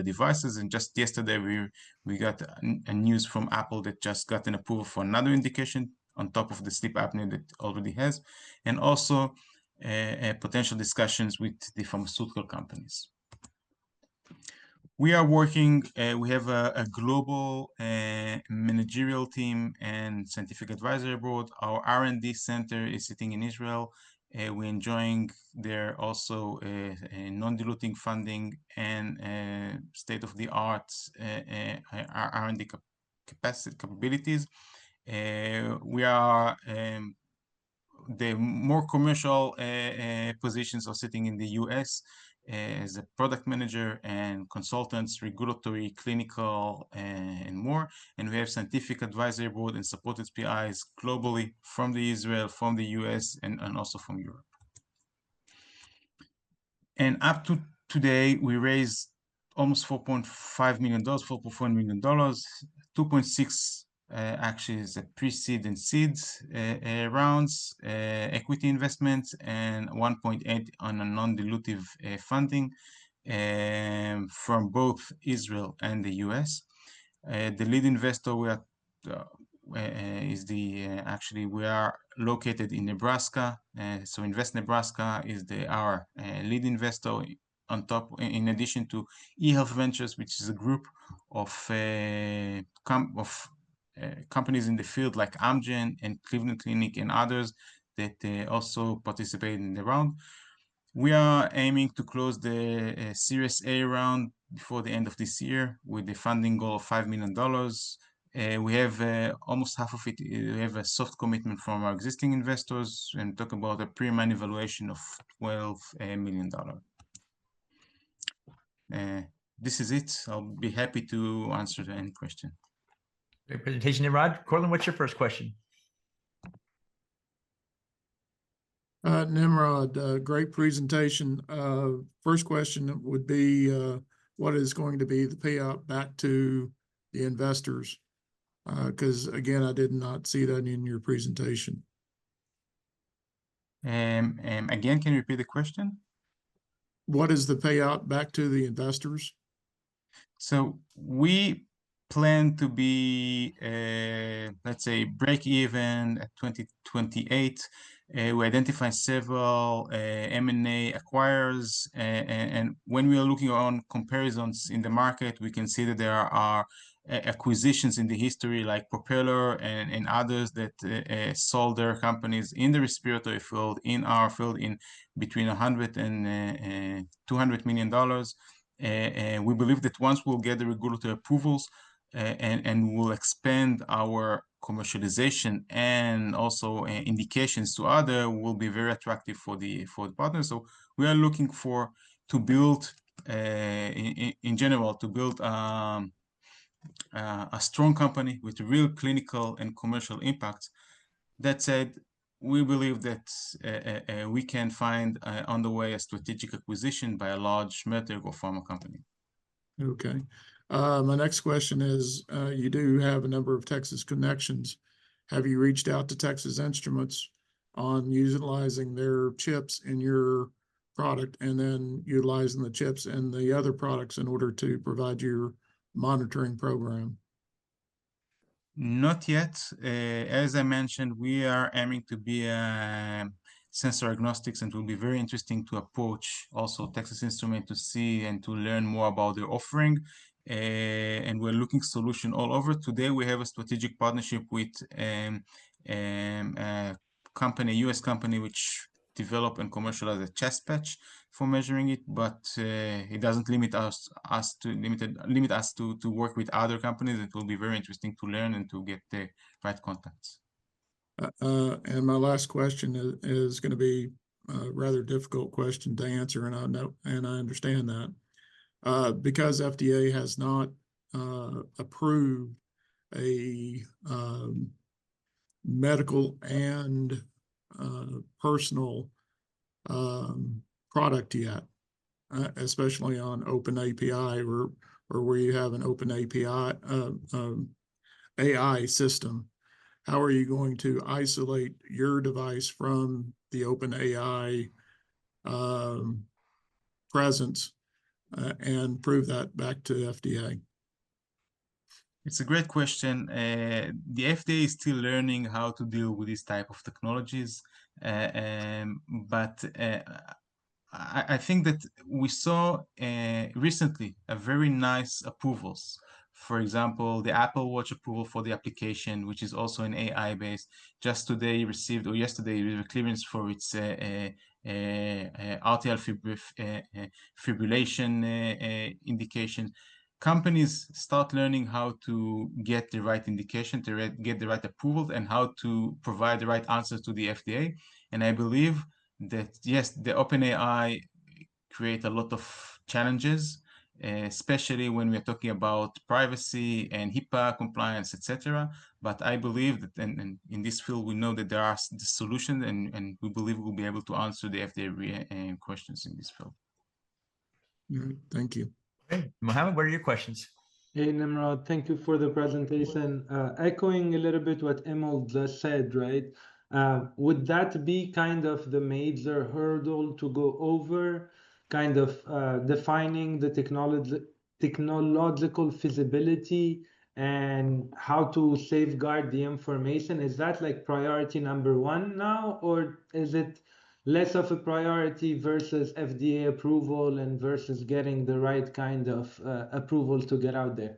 devices. And just yesterday we got a news from Apple that just got an approval for another indication on top of the sleep apnea that already has, and also potential discussions with the pharmaceutical companies. We are working, we have a global managerial team and scientific advisory board. Our R&D center is sitting in Israel. We're enjoying there also non-diluting funding and state-of-the-art R&D capabilities. We are the more commercial positions are sitting in the US as a product manager and consultants, regulatory, clinical, and more. And we have scientific advisory board and supported PIs globally from the Israel, from the US, and also from Europe. And up to today, we raised almost $4.5 million, $4.4 million, 2.6 actually is a pre-seed and seed rounds, equity investments, and 1.8 on a non-dilutive funding. from both Israel and the US. The lead investor we are actually we are located in Nebraska. So Invest Nebraska is our lead investor. On top, in addition to eHealth Ventures, which is a group of companies in the field like Amgen and Cleveland Clinic and others that also participate in the round. We are aiming to close the Series A round before the end of this year with the funding goal of $5 million. We have almost half of it. We have a soft commitment from our existing investors and talk about a pre-money valuation of $12 million. This is it. I'll be happy to answer any question. Great presentation, Nimrod. Courtland, what's your first question? Nimrod, great presentation. First question would be, what is going to be the payout back to the investors? Because again, I did not see that in your presentation. Again, can you repeat the question? What is the payout back to the investors? So we plan to be, let's say, break even at 2028. We identify several M&A acquirers, and when we are looking on comparisons in the market, we can see that there are acquisitions in the history like Propeller and others that sold their companies in the respiratory field, in our field, in between $100 and $200 million. We believe that once we'll get the regulatory approvals and we'll expand our commercialization and also indications to other, will be very attractive for the partners. So we are looking to build, in general, to build a strong company with real clinical and commercial impact. That said, we believe that we can find on the way a strategic acquisition by a large medtech or pharma company. Okay. My next question is, you do have a number of Texas connections. Have you reached out to Texas Instruments on utilizing their chips in your product and then utilizing the chips and the other products in order to provide your monitoring program? Not yet. As I mentioned, we are aiming to be sensor agnostics, and it will be very interesting to approach also Texas Instruments to see and to learn more about their offering. And we're looking solution all over. Today, we have a strategic partnership with a company, a US company, which develop and commercialize a chest patch for measuring it, but it doesn't limit us to work with other companies. It will be very interesting to learn and to get the right contacts. And my last question is going to be a rather difficult question to answer, and I know and I understand that. Because FDA has not approved a medical and personal product yet, especially on open API or where you have an open API AI system. How are you going to isolate your device from the open AI presence and prove that back to FDA? It's a great question. The FDA is still learning how to deal with this type of technologies, but I think that we saw recently a very nice approvals. For example, the Apple Watch approval for the application, which is also an AI based, just today received, or yesterday, received clearance for its atrial fibrillation indication. Companies start learning how to get the right indication, to get the right approval, and how to provide the right answers to the FDA. And I believe that, yes, the OpenAI create a lot of challenges, especially when we're talking about privacy and HIPAA compliance, etc. But I believe that, and in this field, we know that there are the solutions, and we believe we'll be able to answer the FDA questions in this field. All right, thank you. Okay. Mohammed, what are your questions? Hey, Nimrod, thank you for the presentation. Echoing a little bit what Imel just said, right? Would that be kind of the major hurdle to go over kind of defining the technological feasibility and how to safeguard the information? Is that like priority number one now, or is it less of a priority versus FDA approval and versus getting the right kind of approval to get out there?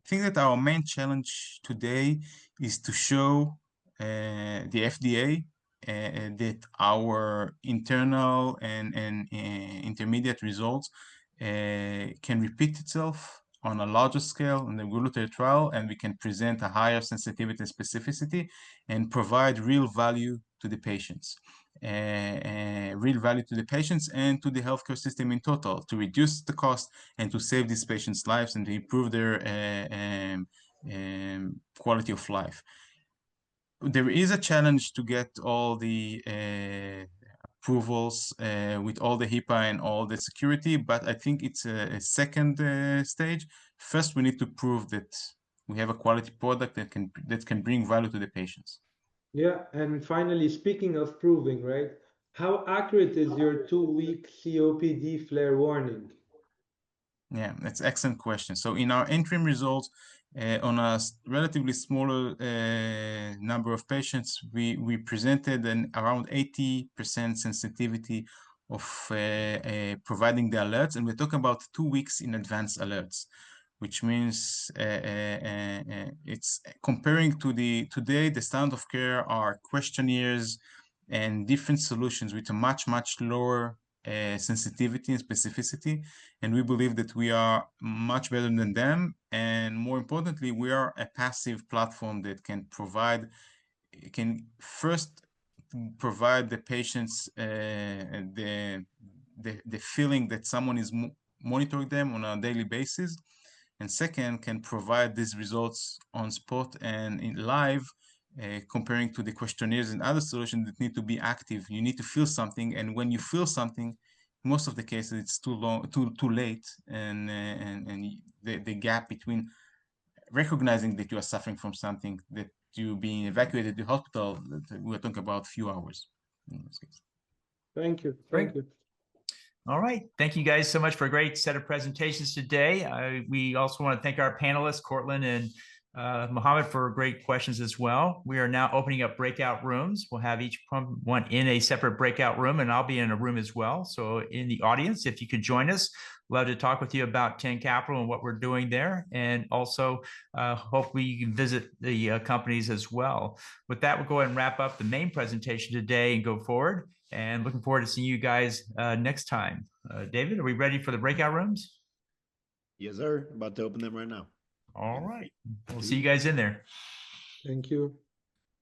I think that our main challenge today is to show the FDA that our internal and intermediate results can repeat itself on a larger scale in the regulatory trial, and we can present a higher sensitivity and specificity and provide real value to the patients. Real value to the patients and to the healthcare system in total, to reduce the cost and to save these patients' lives and to improve their quality of life. There is a challenge to get all the approvals with all the HIPAA and all the security, but I think it's a second stage. First, we need to prove that we have a quality product that can bring value to the patients. Yeah, and finally, speaking of proving, right? How accurate is your 2-week COPD flare warning? Yeah, that's an excellent question. So in our interim results, on a relatively smaller number of patients, we presented an around 80% sensitivity of providing the alerts, and we're talking about 2 weeks in advance alerts, which means it's comparing to today, the standard of care are questionnaires and different solutions with a much lower sensitivity and specificity, and we believe that we are much better than them, and more importantly, we are a passive platform that can first provide the patients the feeling that someone is monitoring them on a daily basis, and second, can provide these results on spot and in live, comparing to the questionnaires and other solutions that need to be active. You need to feel something, and when you feel something, most of the cases it's too late, and the gap between recognizing that you are suffering from something, that you being evacuated to the hospital, we're talking about a few hours in this case. Thank you. Great. Thank you. All right. Thank you guys so much for a great set of presentations today. We also want to thank our panelists, Courtland and Mohammed, for great questions as well. We are now opening up breakout rooms. We'll have each one in a separate breakout room, and I'll be in a room as well. So in the audience, if you could join us, love to talk with you about TEN Capital and what we're doing there. And also hopefully you can visit the companies as well. With that, we'll go ahead and wrap up the main presentation today and go forward. And looking forward to seeing you guys next time. David, are we ready for the breakout rooms? Yes, sir. About to open them right now. All right. We'll see you guys in there. Thank you.